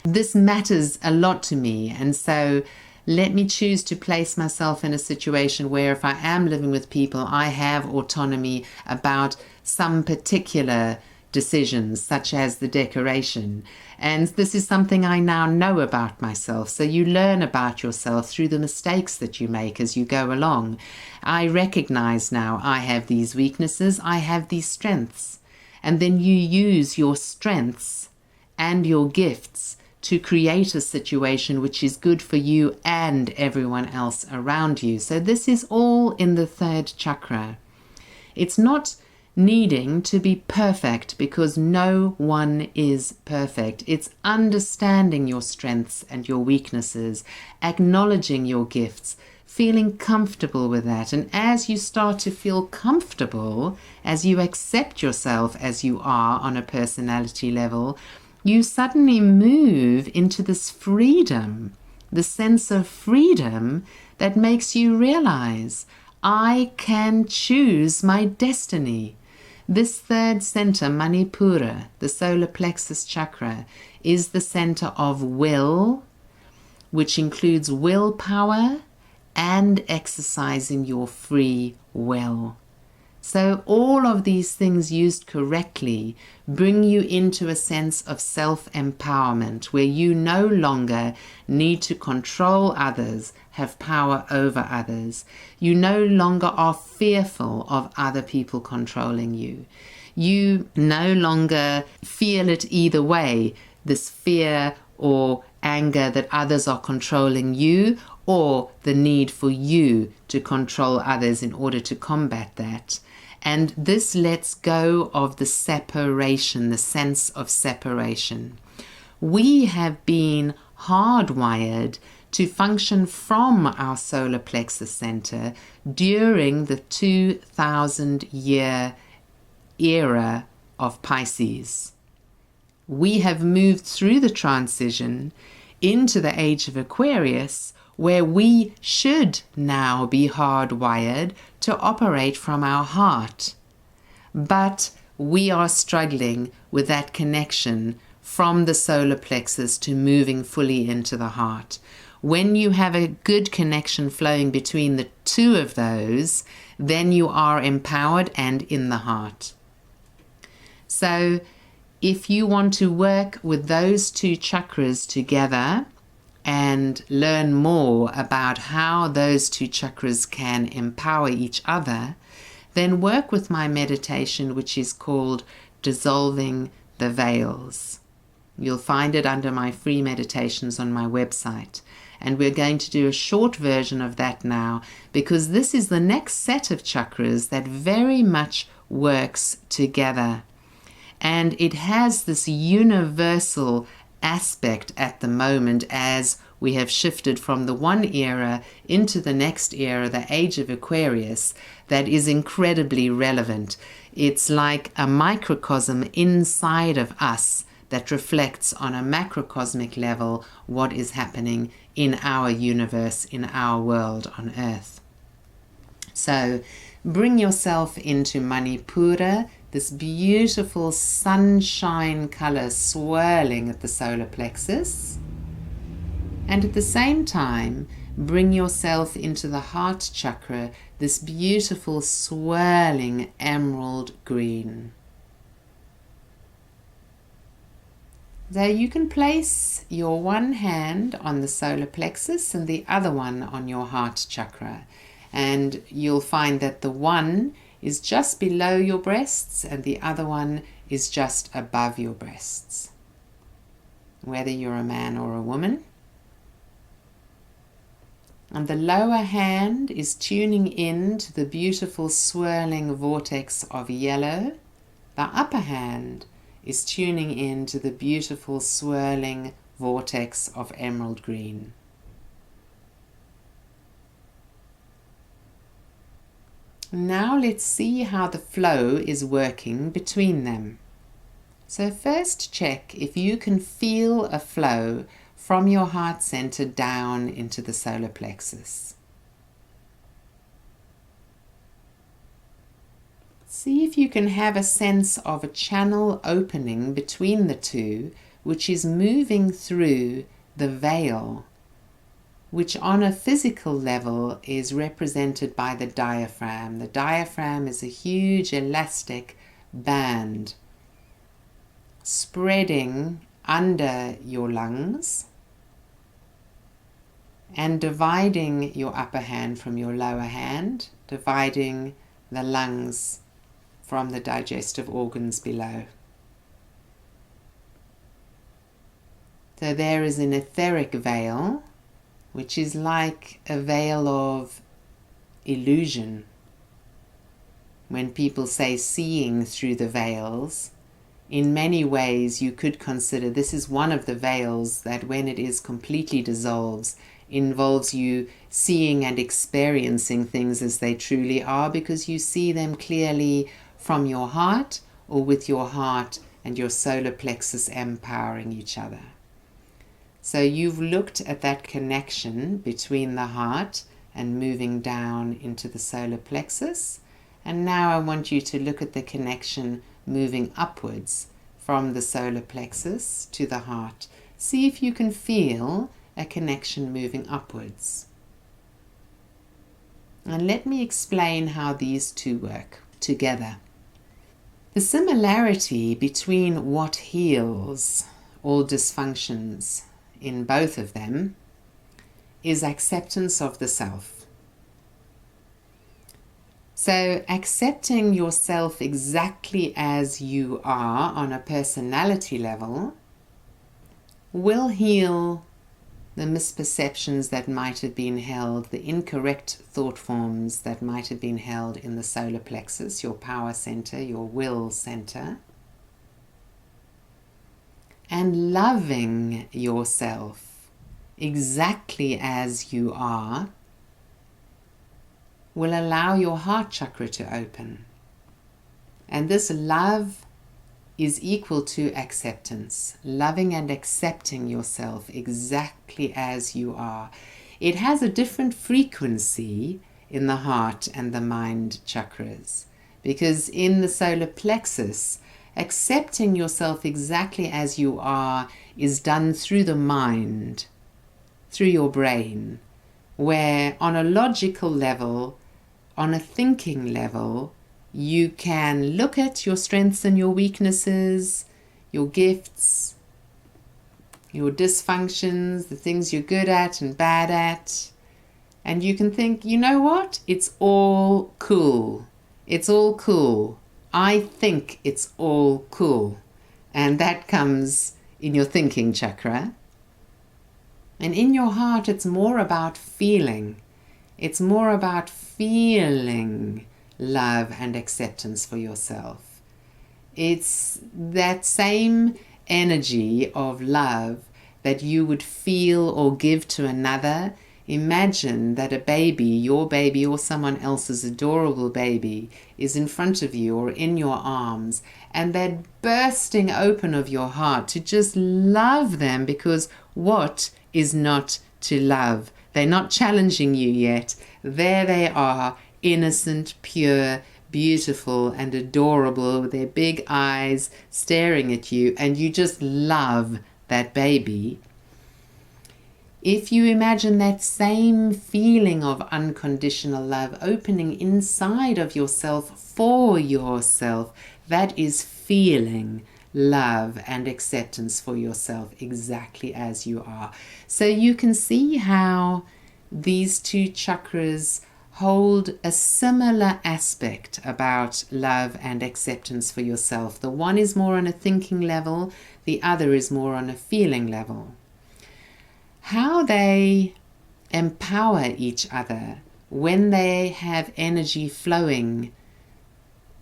This matters a lot to me, and so let me choose to place myself in a situation where if I am living with people, I have autonomy about some particular decisions, such as the decoration. And this is something I now know about myself. So you learn about yourself through the mistakes that you make as you go along. I recognize now I have these weaknesses, I have these strengths. And then you use your strengths and your gifts to create a situation which is good for you and everyone else around you. So this is all in the third chakra. It's not needing to be perfect, because no one is perfect. It's understanding your strengths and your weaknesses, acknowledging your gifts, feeling comfortable with that. And as you start to feel comfortable, as you accept yourself as you are on a personality level, you suddenly move into this freedom, the sense of freedom that makes you realize, I can choose my destiny. This third center, Manipura, the solar plexus chakra, is the center of will, which includes willpower and exercising your free will. So all of these things used correctly bring you into a sense of self-empowerment, where you no longer need to control others, have power over others. You no longer are fearful of other people controlling you. You no longer feel it either way, this fear or anger that others are controlling you, or the need for you to control others in order to combat that. And this lets go of the separation, the sense of separation. We have been hardwired to function from our solar plexus center during the 2000-year era of Pisces. We have moved through the transition into the age of Aquarius, where we should now be hardwired to operate from our heart. But we are struggling with that connection from the solar plexus to moving fully into the heart. When you have a good connection flowing between the two of those, then you are empowered and in the heart. So if you want to work with those two chakras together and learn more about how those two chakras can empower each other, then work with my meditation, which is called Dissolving the Veils. You'll find it under my free meditations on my website. And we're going to do a short version of that now, because this is the next set of chakras that very much works together. And it has this universal aspect at the moment as we have shifted from the one era into the next era, the age of Aquarius, that is incredibly relevant. It's like a microcosm inside of us that reflects on a macrocosmic level what is happening in our universe, in our world on Earth. So bring yourself into Manipura, this beautiful sunshine color swirling at the solar plexus. And at the same time, bring yourself into the heart chakra, this beautiful swirling emerald green. So you can place your one hand on the solar plexus and the other one on your heart chakra. And you'll find that the one is just below your breasts and the other one is just above your breasts. Whether you're a man or a woman. And the lower hand is tuning in to the beautiful swirling vortex of yellow. The upper hand is tuning in to the beautiful swirling vortex of emerald green. Now let's see how the flow is working between them. So first check if you can feel a flow from your heart center down into the solar plexus. See if you can have a sense of a channel opening between the two, which is moving through the veil, which on a physical level is represented by the diaphragm. The diaphragm is a huge elastic band spreading under your lungs and dividing your upper hand from your lower hand, dividing the lungs from the digestive organs below. So there is an etheric veil, which is like a veil of illusion. When people say seeing through the veils, in many ways you could consider this is one of the veils that when it is completely dissolves, involves you seeing and experiencing things as they truly are, because you see them clearly from your heart or with your heart and your solar plexus empowering each other. So you've looked at that connection between the heart and moving down into the solar plexus. And now I want you to look at the connection moving upwards from the solar plexus to the heart. See if you can feel a connection moving upwards. And let me explain how these two work together. The similarity between what heals all dysfunctions in both of them is acceptance of the self. So accepting yourself exactly as you are on a personality level will heal the misperceptions that might have been held, the incorrect thought forms that might have been held in the solar plexus, your power center, your will center. And loving yourself exactly as you are will allow your heart chakra to open. And this love is equal to acceptance, loving and accepting yourself exactly as you are. It has a different frequency in the heart and the mind chakras, because in the solar plexus, accepting yourself exactly as you are is done through the mind, through your brain, where on a logical level, on a thinking level, you can look at your strengths and your weaknesses, your gifts, your dysfunctions, the things you're good at and bad at, and you can think, you know what? It's all cool. It's all cool. I think it's all cool. And that comes in your thinking chakra. And in your heart, it's more about feeling. It's more about feeling love and acceptance for yourself. It's that same energy of love that you would feel or give to another. Imagine that a baby, your baby or someone else's adorable baby, is in front of you or in your arms, and they're bursting open of your heart to just love them, because what is not to love? They're not challenging you yet. There they are, innocent, pure, beautiful and adorable, with their big eyes staring at you, and you just love that baby. If you imagine that same feeling of unconditional love opening inside of yourself for yourself, that is feeling love and acceptance for yourself exactly as you are. So you can see how these two chakras hold a similar aspect about love and acceptance for yourself. The one is more on a thinking level, the other is more on a feeling level. How they empower each other when they have energy flowing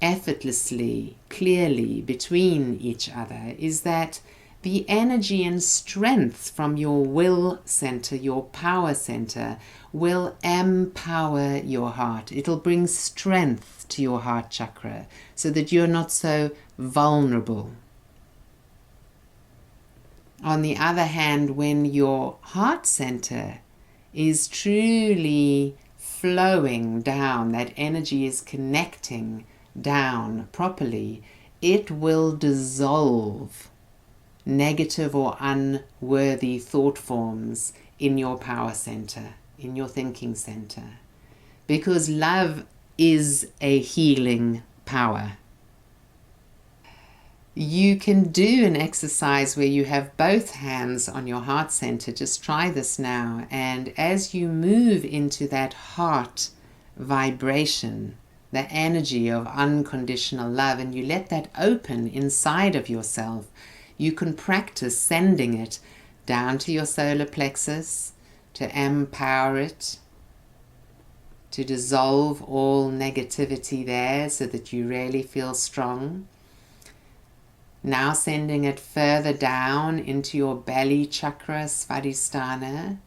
effortlessly, clearly between each other is that the energy and strength from your will center, your power center, will empower your heart. It'll bring strength to your heart chakra so that you're not so vulnerable. On the other hand, when your heart center is truly flowing down, that energy is connecting down properly, it will dissolve negative or unworthy thought forms in your power center, in your thinking center, because love is a healing power. You can do an exercise where you have both hands on your heart center. Just try this now, and as you move into that heart vibration, the energy of unconditional love, and you let that open inside of yourself, you can practice sending it down to your solar plexus to empower it, to dissolve all negativity there so that you really feel strong. Now sending it further down into your belly chakra, Svadhisthana,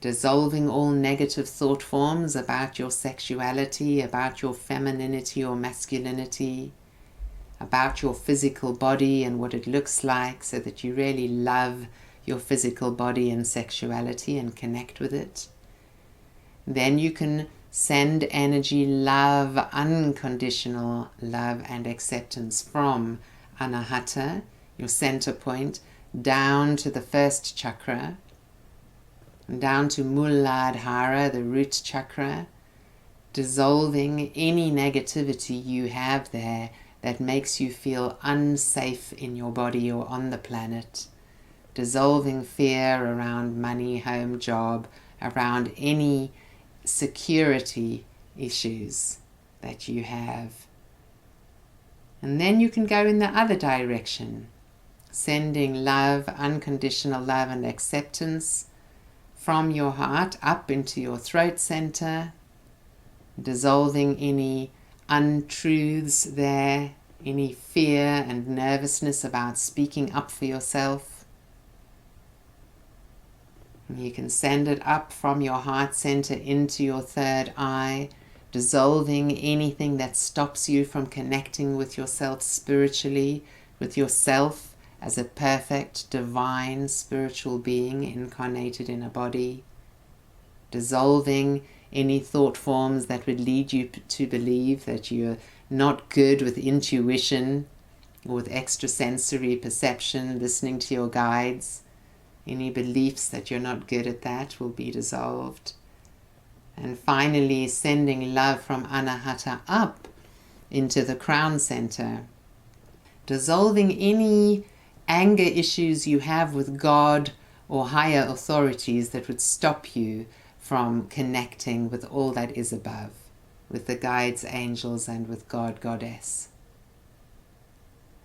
dissolving all negative thought forms about your sexuality, about your femininity or masculinity, about your physical body and what it looks like, so that you really love your physical body and sexuality and connect with it. Then you can send energy, love, unconditional love and acceptance from Anahata, your center point, down to the first chakra, down to Muladhara, the root chakra, dissolving any negativity you have there that makes you feel unsafe in your body or on the planet, dissolving fear around money, home, job, around any security issues that you have. And then you can go in the other direction, sending love, unconditional love and acceptance from your heart up into your throat center, dissolving any untruths there, any fear and nervousness about speaking up for yourself. And you can send it up from your heart center into your third eye, dissolving anything that stops you from connecting with yourself spiritually, with yourself as a perfect, divine, spiritual being incarnated in a body, dissolving any thought forms that would lead you to believe that you're not good with intuition or with extrasensory perception, listening to your guides. Any beliefs that you're not good at that will be dissolved. And finally, sending love from Anahata up into the crown center, dissolving any anger issues you have with God or higher authorities that would stop you from connecting with all that is above, with the guides, angels, and with God, Goddess.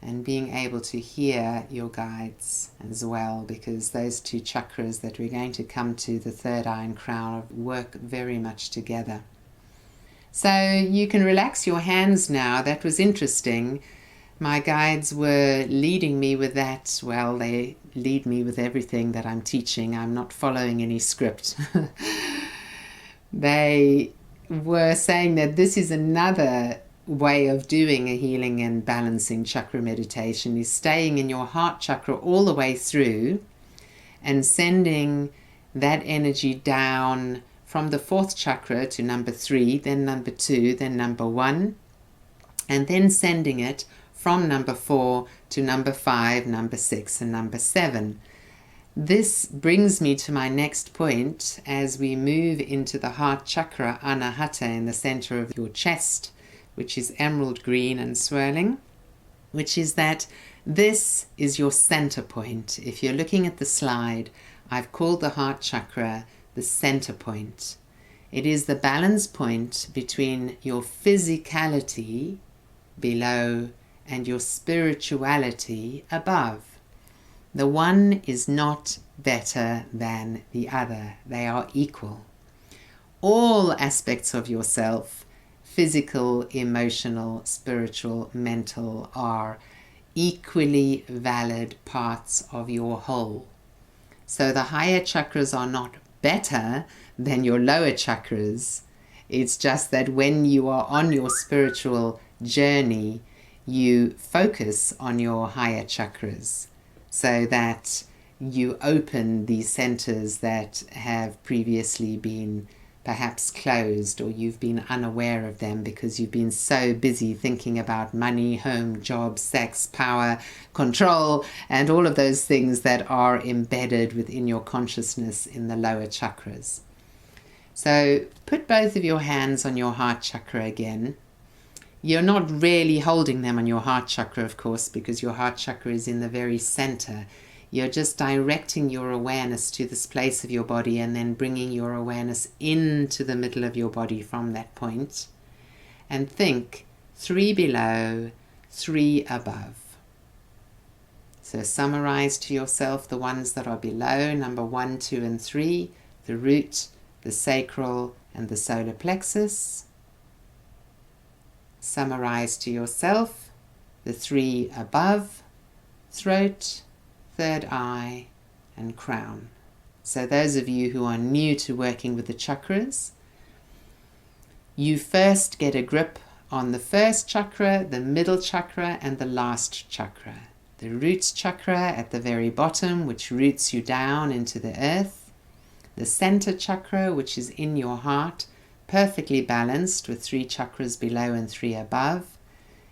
And being able to hear your guides as well, because those two chakras that we're going to come to, the third eye and crown, work very much together. So you can relax your hands now. That was interesting. my guides were leading me with that. Well, they lead me with everything that I'm teaching. I'm not following any script. They were saying that this is another way of doing a healing and balancing chakra meditation, is staying in your heart chakra all the way through and sending that energy down from the 4th chakra to number 3, then number 2, then number 1, and then sending it from number 4 to number 5, number 6, and number 7. This brings me to my next point as we move into the heart chakra, Anahata, in the center of your chest, which is emerald green and swirling, which is that this is your center point. If you're looking at the slide, I've called the heart chakra the center point. It is the balance point between your physicality below and your spirituality above. The one is not better than the other. They are equal. All aspects of yourself, physical, emotional, spiritual, mental, are equally valid parts of your whole. So the higher chakras are not better than your lower chakras. It's just that when you are on your spiritual journey, you focus on your higher chakras so that you open these centers that have previously been perhaps closed, or you've been unaware of them because you've been so busy thinking about money, home, job, sex, power, control, and all of those things that are embedded within your consciousness in the lower chakras. So put both of your hands on your heart chakra again. You're not really holding them on your heart chakra, of course, because your heart chakra is in the very center. You're just directing your awareness to this place of your body and then bringing your awareness into the middle of your body from that point. And think 3 below, 3 above. So summarize to yourself the ones that are below, number 1, 2, and 3, the root, the sacral, and the solar plexus. Summarize to yourself the 3 above, throat, third eye, and crown. So those of you who are new to working with the chakras, you first get a grip on the first chakra, the middle chakra, and the last chakra. The roots chakra at the very bottom, which roots you down into the earth. The center chakra, which is in your heart, perfectly balanced with 3 chakras below and 3 above.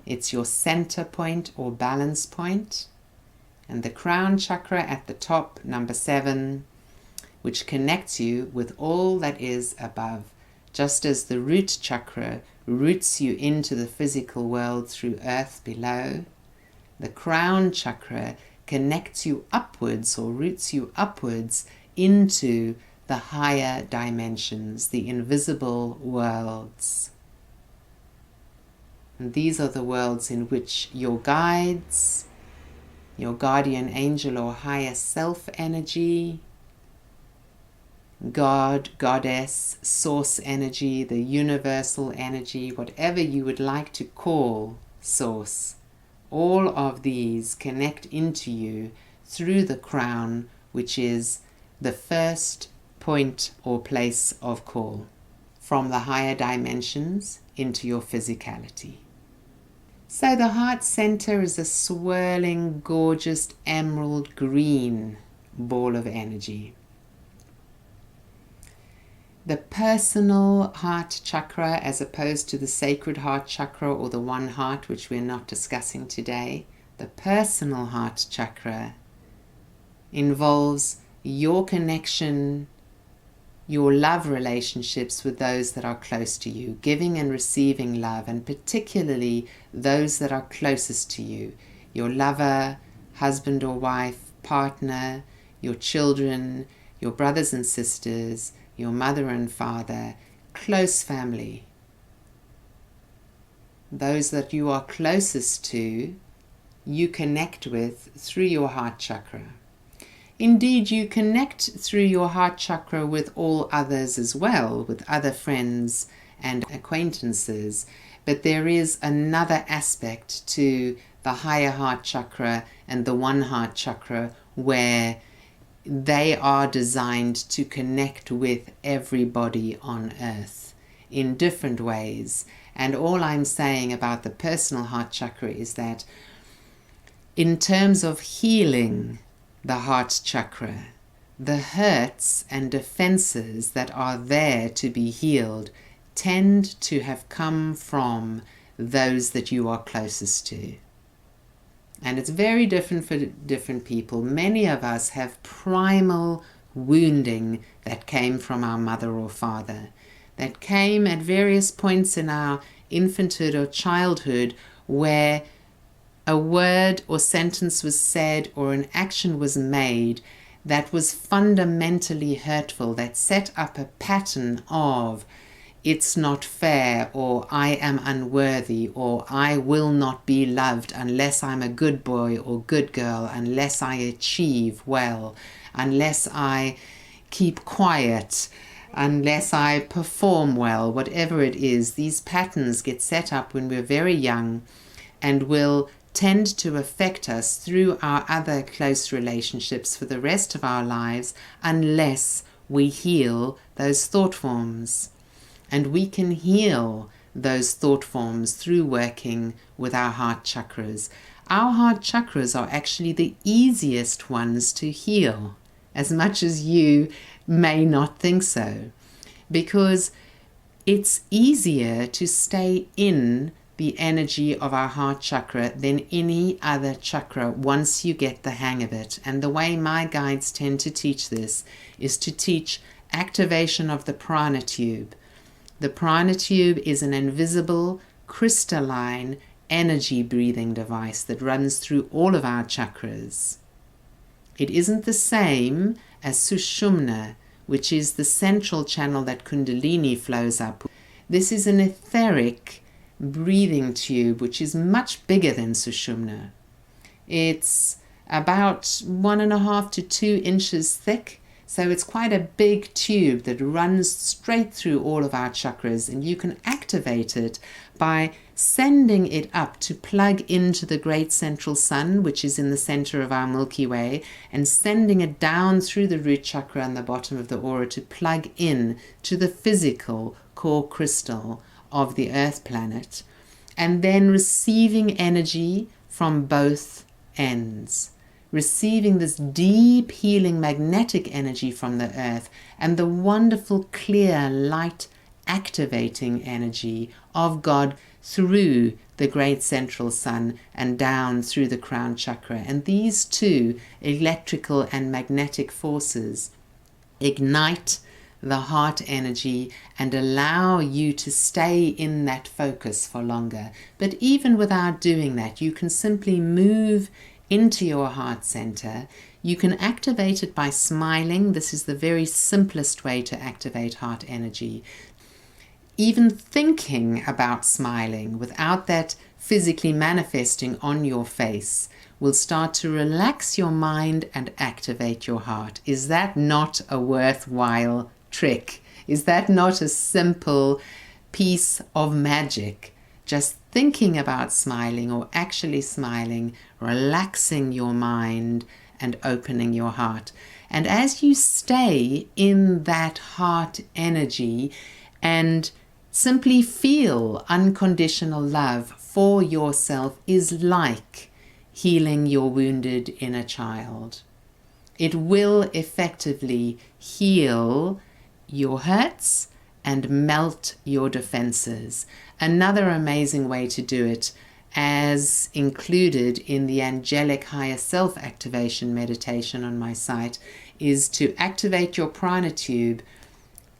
It's your center point or balance point. And the crown chakra at the top, number 7, which connects you with all that is above, just as the root chakra roots you into the physical world through earth below. The crown chakra connects you upwards or roots you upwards into the higher dimensions, the invisible worlds. And these are the worlds in which your guides, your guardian angel or higher self energy, God, goddess, source energy, the universal energy, whatever you would like to call source, all of these connect into you through the crown, which is the first point or place of call from the higher dimensions into your physicality. So the heart center is a swirling, gorgeous emerald green ball of energy. The personal heart chakra, as opposed to the sacred heart chakra or the one heart, which we're not discussing today, the personal heart chakra involves your connection, your love relationships with those that are close to you, giving and receiving love, and particularly those that are closest to you, your lover, husband or wife, partner, your children, your brothers and sisters, your mother and father, close family. Those that you are closest to, you connect with through your heart chakra. Indeed, you connect through your heart chakra with all others as well, with other friends and acquaintances. But there is another aspect to the higher heart chakra and the one heart chakra, where they are designed to connect with everybody on earth in different ways. And all I'm saying about the personal heart chakra is that in terms of healing the heart chakra, the hurts and defenses that are there to be healed tend to have come from those that you are closest to. And it's very different for different people. Many of us have primal wounding that came from our mother or father, that came at various points in our infanthood or childhood, where a word or sentence was said or an action was made that was fundamentally hurtful, that set up a pattern of it's not fair, or I am unworthy, or I will not be loved unless I'm a good boy or good girl, unless I achieve well, unless I keep quiet, unless I perform well, whatever it is. These patterns get set up when we're very young and will tend to affect us through our other close relationships for the rest of our lives unless we heal those thought forms. And we can heal those thought forms through working with our heart chakras. Our heart chakras are actually the easiest ones to heal, as much as you may not think so, because it's easier to stay in the energy of our heart chakra than any other chakra once you get the hang of it. And the way my guides tend to teach this is to teach activation of the prana tube. The prana tube is an invisible, crystalline energy breathing device that runs through all of our chakras. It isn't the same as Sushumna, which is the central channel that Kundalini flows up. This is an etheric breathing tube which is much bigger than Sushumna. It's about 1.5 to 2 inches thick. So it's quite a big tube that runs straight through all of our chakras, and you can activate it by sending it up to plug into the great central sun, which is in the center of our Milky Way, and sending it down through the root chakra and the bottom of the aura to plug in to the physical core crystal of the Earth planet, and then receiving energy from both ends. Receiving this deep healing magnetic energy from the earth and the wonderful clear light activating energy of God through the great central sun and down through the crown chakra. And these two electrical and magnetic forces ignite the heart energy and allow you to stay in that focus for longer. But even without doing that, you can simply move into your heart center. You can activate it by smiling. This is the very simplest way to activate heart energy. Even thinking about smiling without that physically manifesting on your face will start to relax your mind and activate your heart. Is that not a worthwhile trick? Is that not a simple piece of magic? Just thinking about smiling or actually smiling, relaxing your mind and opening your heart. And as you stay in that heart energy and simply feel unconditional love for yourself, is like healing your wounded inner child. It will effectively heal your hurts and melt your defenses. Another amazing way to do it, as included in the angelic higher self activation meditation on my site, is to activate your prana tube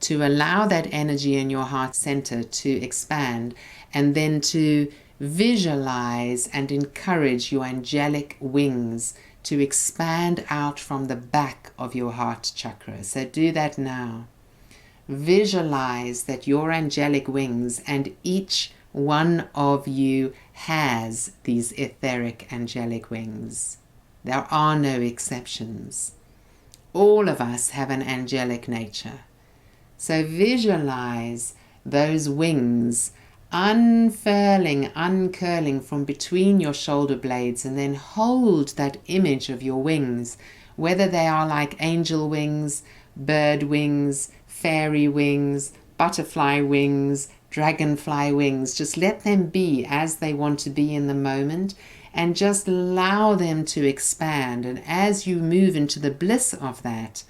to allow that energy in your heart center to expand, and then to visualize and encourage your angelic wings to expand out from the back of your heart chakra. So do that now. Visualize that your angelic wings, and each one of you has these etheric angelic wings. There are no exceptions. All of us have an angelic nature. So visualize those wings unfurling, uncurling from between your shoulder blades, and then hold that image of your wings, whether they are like angel wings, bird wings, fairy wings, butterfly wings, dragonfly wings. Just let them be as they want to be in the moment, and just allow them to expand. And as you move into the bliss of that,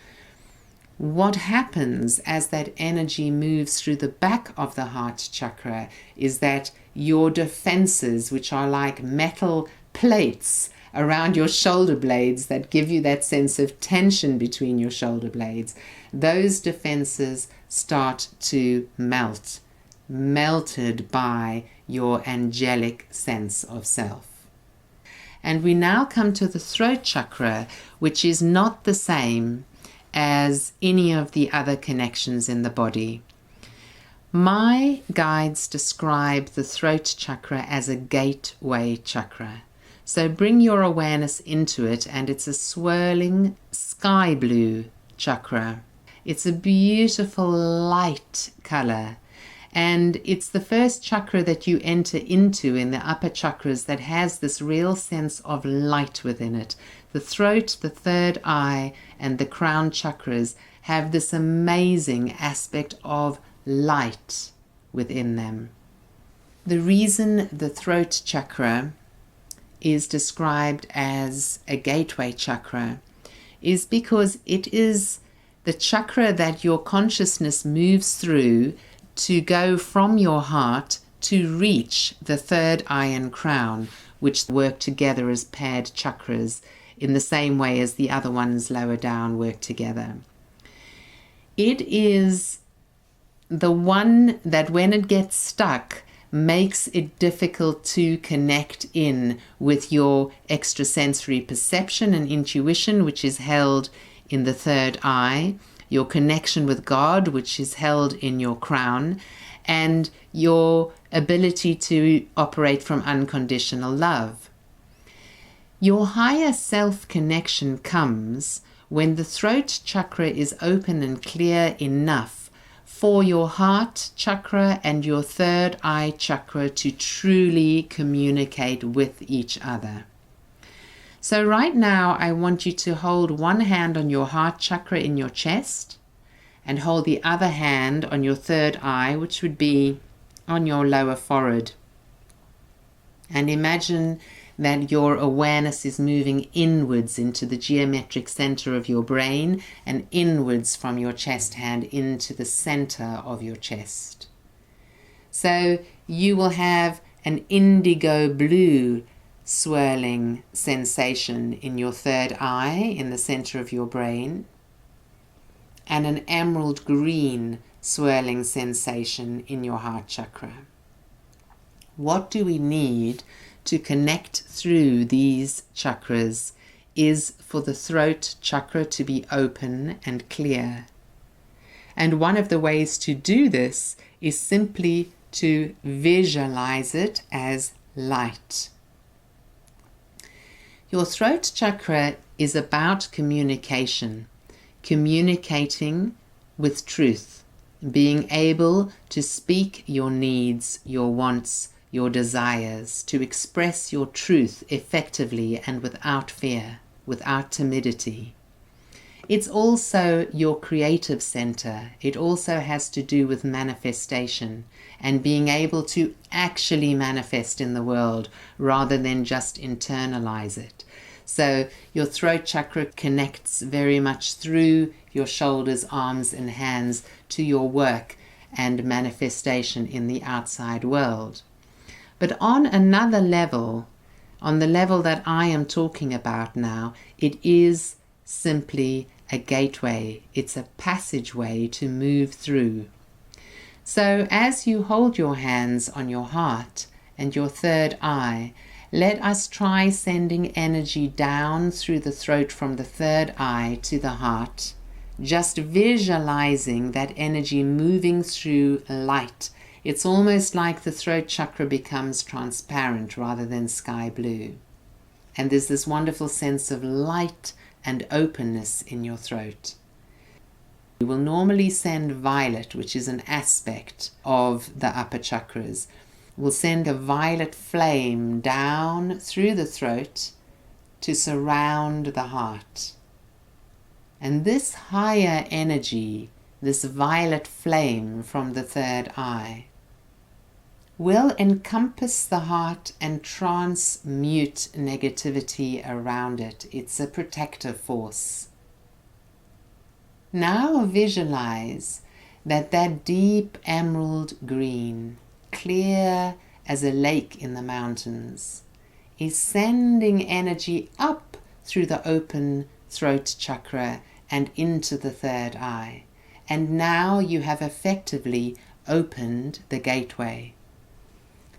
what happens as that energy moves through the back of the heart chakra is that your defenses, which are like metal plates around your shoulder blades that give you that sense of tension between your shoulder blades, those defenses start to melt, melted by your angelic sense of self. And we now come to the throat chakra, which is not the same as any of the other connections in the body. My guides describe the throat chakra as a gateway chakra. So bring your awareness into it, and it's a swirling sky blue chakra. It's a beautiful light color, and it's the first chakra that you enter into in the upper chakras that has this real sense of light within it. The throat, the third eye, and the crown chakras have this amazing aspect of light within them. The reason the throat chakra is described as a gateway chakra is because it is the chakra that your consciousness moves through to go from your heart to reach the third eye and crown, which work together as paired chakras in the same way as the other ones lower down work together. It is the one that when it gets stuck makes it difficult to connect in with your extrasensory perception and intuition, which is held in the third eye, your connection with God, which is held in your crown, and your ability to operate from unconditional love. Your higher self connection comes when the throat chakra is open and clear enough for your heart chakra and your third eye chakra to truly communicate with each other. So right now, I want you to hold one hand on your heart chakra in your chest and hold the other hand on your third eye, which would be on your lower forehead. And imagine that your awareness is moving inwards into the geometric center of your brain and inwards from your chest hand into the center of your chest. So you will have an indigo blue swirling sensation in your third eye in the center of your brain, and an emerald green swirling sensation in your heart chakra. What do we need to connect through these chakras is for the throat chakra to be open and clear. And one of the ways to do this is simply to visualize it as light. Your throat chakra is about communication, communicating with truth, being able to speak your needs, your wants, your desires, to express your truth effectively and without fear, without timidity. It's also your creative center. It also has to do with manifestation and being able to actually manifest in the world rather than just internalize it. So your throat chakra connects very much through your shoulders, arms, and hands to your work and manifestation in the outside world. But on another level, on the level that I am talking about now, it is simply a gateway. It's a passageway to move through. So as you hold your hands on your heart and your third eye, let us try sending energy down through the throat from the third eye to the heart, just visualizing that energy moving through light. It's almost like the throat chakra becomes transparent rather than sky blue. And there's this wonderful sense of light and openness in your throat. You will normally send violet, which is an aspect of the upper chakras. will send a violet flame down through the throat to surround the heart. And this higher energy, this violet flame from the third eye, will encompass the heart and transmute negativity around it. It's a protective force. Now visualize that deep emerald green, clear as a lake in the mountains, is sending energy up through the open throat chakra and into the third eye. And now you have effectively opened the gateway.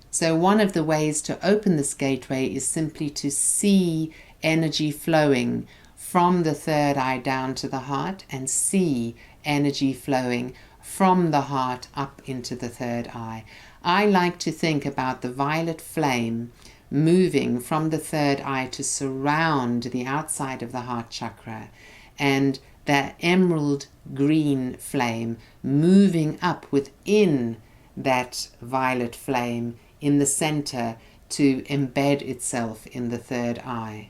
So one of the ways to open this gateway is simply to see energy flowing from the third eye down to the heart, and see energy flowing from the heart up into the third eye. I like to think about the violet flame moving from the third eye to surround the outside of the heart chakra, and that emerald green flame moving up within that violet flame in the center to embed itself in the third eye.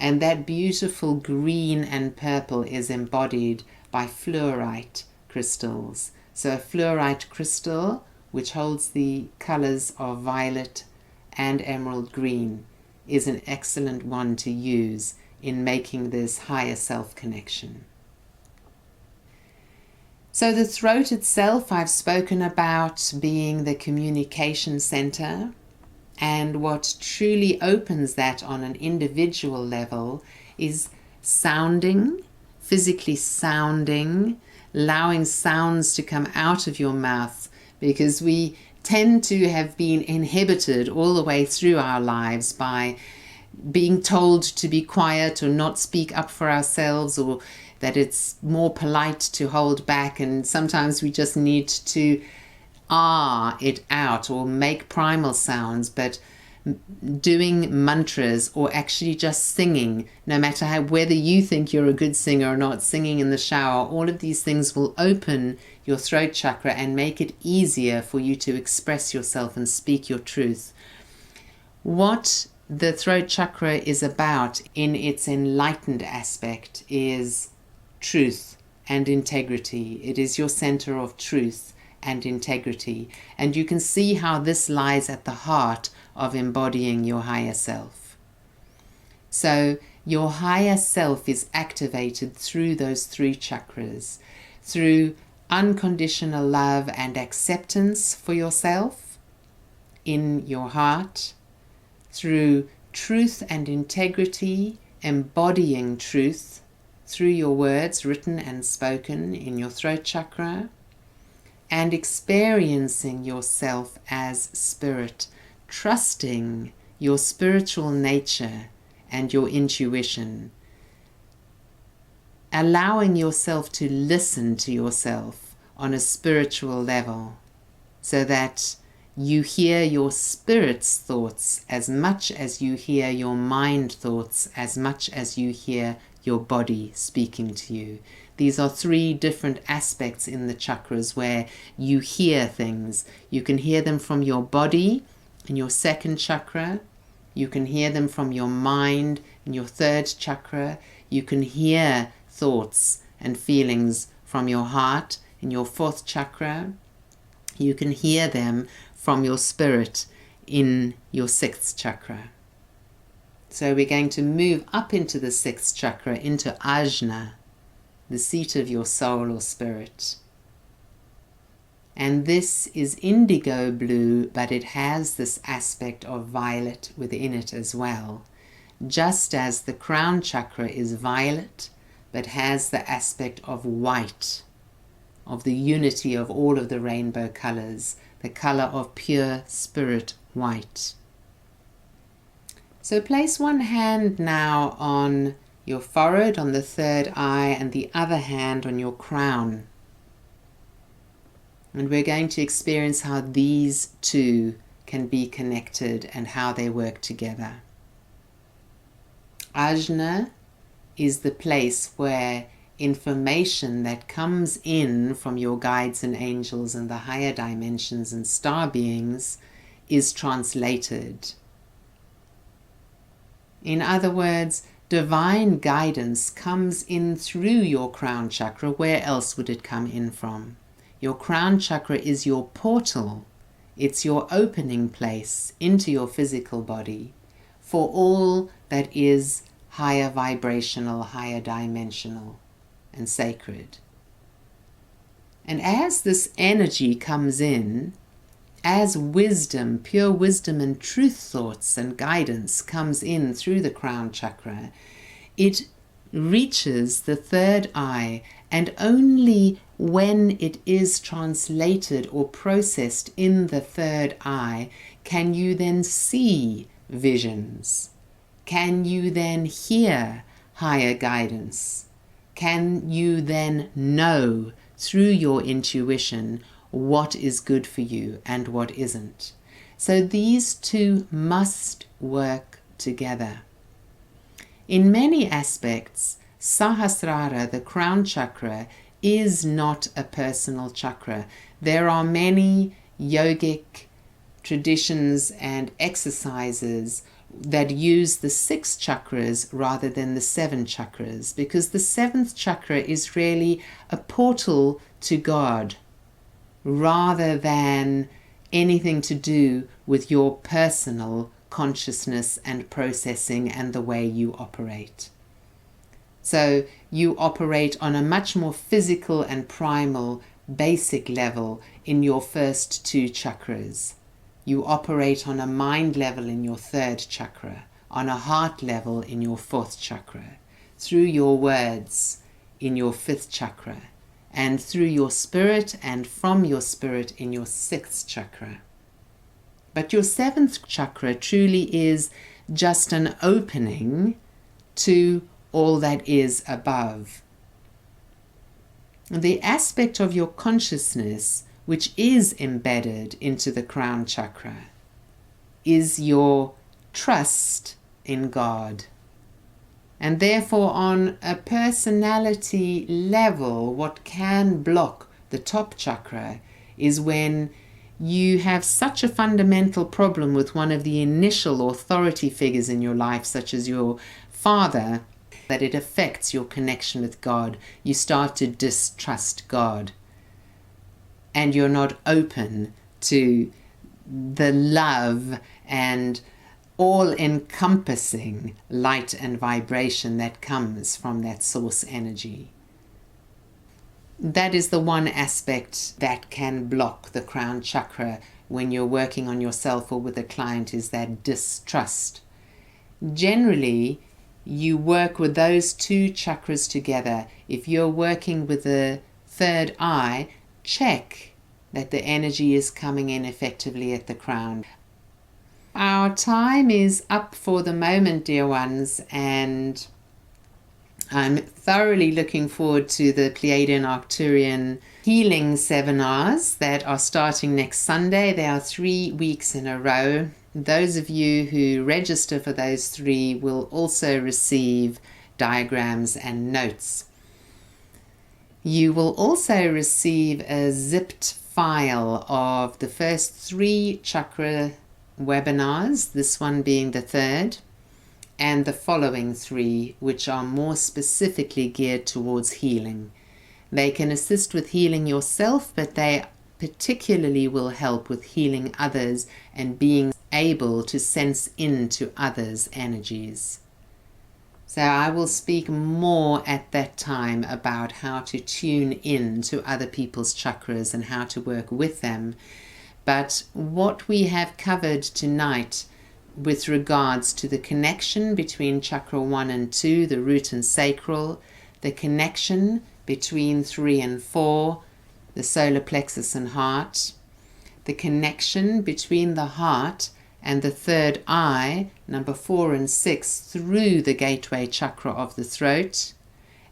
And that beautiful green and purple is embodied by fluorite crystals. So a fluorite crystal, which holds the colors of violet and emerald green, is an excellent one to use in making this higher self connection. So the throat itself, I've spoken about being the communication center. And what truly opens that on an individual level is sounding, physically sounding, allowing sounds to come out of your mouth, because we tend to have been inhibited all the way through our lives by being told to be quiet or not speak up for ourselves, or that it's more polite to hold back, and sometimes we just need to it out or make primal sounds. But doing mantras or actually just singing, no matter whether you think you're a good singer or not, singing in the shower, all of these things will open your throat chakra and make it easier for you to express yourself and speak your truth. What the throat chakra is about in its enlightened aspect is truth and integrity. It is your center of truth and integrity. And you can see how this lies at the heart of embodying your higher self. So your higher self is activated through those three chakras, through unconditional love and acceptance for yourself in your heart, through truth and integrity, embodying truth through your words, written and spoken, in your throat chakra, and experiencing yourself as spirit, trusting your spiritual nature and your intuition, allowing yourself to listen to yourself on a spiritual level, so that you hear your spirit's thoughts as much as you hear your mind thoughts, as much as you hear your body speaking to you. These are three different aspects in the chakras where you hear things. You can hear them from your body in your second chakra. You can hear them from your mind in your third chakra. You can hear thoughts and feelings from your heart in your fourth chakra. You can hear them from your spirit in your sixth chakra. So we're going to move up into the sixth chakra, into Ajna, the seat of your soul or spirit. And this is indigo blue, but it has this aspect of violet within it as well. Just as the crown chakra is violet, but has the aspect of white, of the unity of all of the rainbow colors, the color of pure spirit white. So place one hand now on your forehead, on the third eye, and the other hand on your crown. And we're going to experience how these two can be connected and how they work together. Ajna is the place where information that comes in from your guides and angels and the higher dimensions and star beings is translated. In other words, divine guidance comes in through your crown chakra. Where else would it come in from? Your crown chakra is your portal. It's your opening place into your physical body for all that is higher vibrational, higher dimensional, and sacred. And as this energy comes in, as wisdom, pure wisdom and truth thoughts and guidance comes in through the crown chakra, it reaches the third eye, and only when it is translated or processed in the third eye can you then see visions. Can you then hear higher guidance? Can you then know through your intuition what is good for you and what isn't? So these two must work together. In many aspects, Sahasrara, the crown chakra, is not a personal chakra. There are many yogic traditions and exercises that use the 6 chakras rather than the 7 chakras, because the 7th chakra is really a portal to God rather than anything to do with your personal consciousness and processing and the way you operate. So you operate on a much more physical and primal basic level in your first 2 chakras. You operate on a mind level in your 3rd chakra, on a heart level in your 4th chakra, through your words in your 5th chakra, and through your spirit and from your spirit in your 6th chakra. But your 7th chakra truly is just an opening to all that is above. The aspect of your consciousness which is embedded into the crown chakra is your trust in God. And therefore, on a personality level, what can block the top chakra is when you have such a fundamental problem with one of the initial authority figures in your life, such as your father, that it affects your connection with God. You start to distrust God, and you're not open to the love and all-encompassing light and vibration that comes from that source energy. That is the one aspect that can block the crown chakra when you're working on yourself or with a client, is that distrust. Generally, you work with those 2 chakras together. If you're working with the 3rd eye, check that the energy is coming in effectively at the crown. Our time is up for the moment, dear ones, and I'm thoroughly looking forward to the Pleiadian-Arcturian healing seminars that are starting next Sunday. They are 3 weeks in a row. Those of you who register for those 3 will also receive diagrams and notes. You will also receive a zipped file of the first 3 chakra webinars, this one being the 3rd, and the following 3, which are more specifically geared towards healing. They can assist with healing yourself, but they particularly will help with healing others and being able to sense into others' energies. So I will speak more at that time about how to tune in to other people's chakras and how to work with them. But what we have covered tonight with regards to the connection between chakra 1 and 2, the root and sacral, the connection between 3 and 4, the solar plexus and heart, the connection between the heart and the 3rd eye, number 4 and 6, through the gateway chakra of the throat,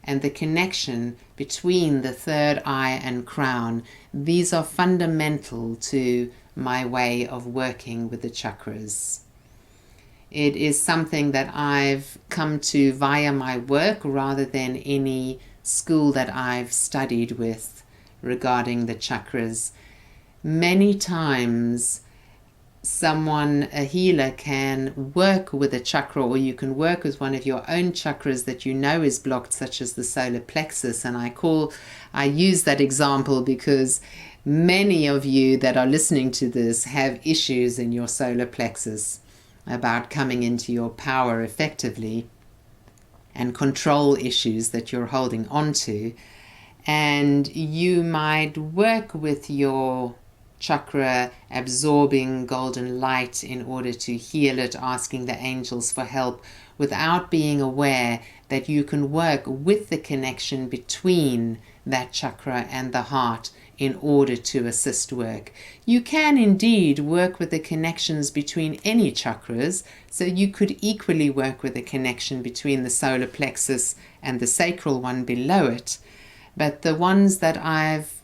and the connection between the 3rd eye and crown. These are fundamental to my way of working with the chakras. It is something that I've come to via my work rather than any school that I've studied with regarding the chakras, many times a healer can work with a chakra, or you can work with one of your own chakras that you know is blocked, such as the solar plexus. And I use that example because many of you that are listening to this have issues in your solar plexus about coming into your power effectively, and control issues that you're holding on to. And you might work with your chakra absorbing golden light in order to heal it, asking the angels for help, without being aware that you can work with the connection between that chakra and the heart in order to assist work. You can indeed work with the connections between any chakras, so you could equally work with the connection between the solar plexus and the sacral one below it. But the ones that I've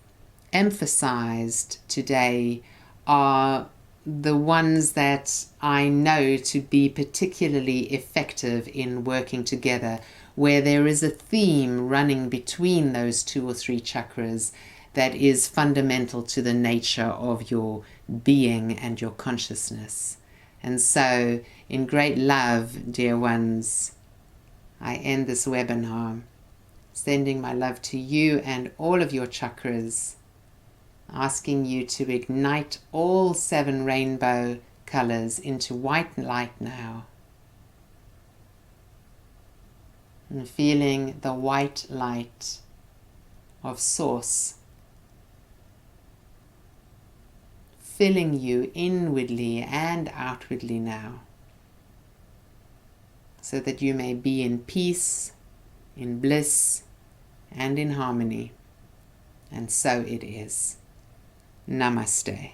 emphasized today are the ones that I know to be particularly effective in working together, where there is a theme running between those 2 or 3 chakras that is fundamental to the nature of your being and your consciousness. And so, in great love, dear ones, I end this webinar sending my love to you and all of your chakras, asking you to ignite all 7 rainbow colors into white light now, and feeling the white light of Source filling you inwardly and outwardly now, so that you may be in peace, in bliss, and in harmony. And so it is. Namaste.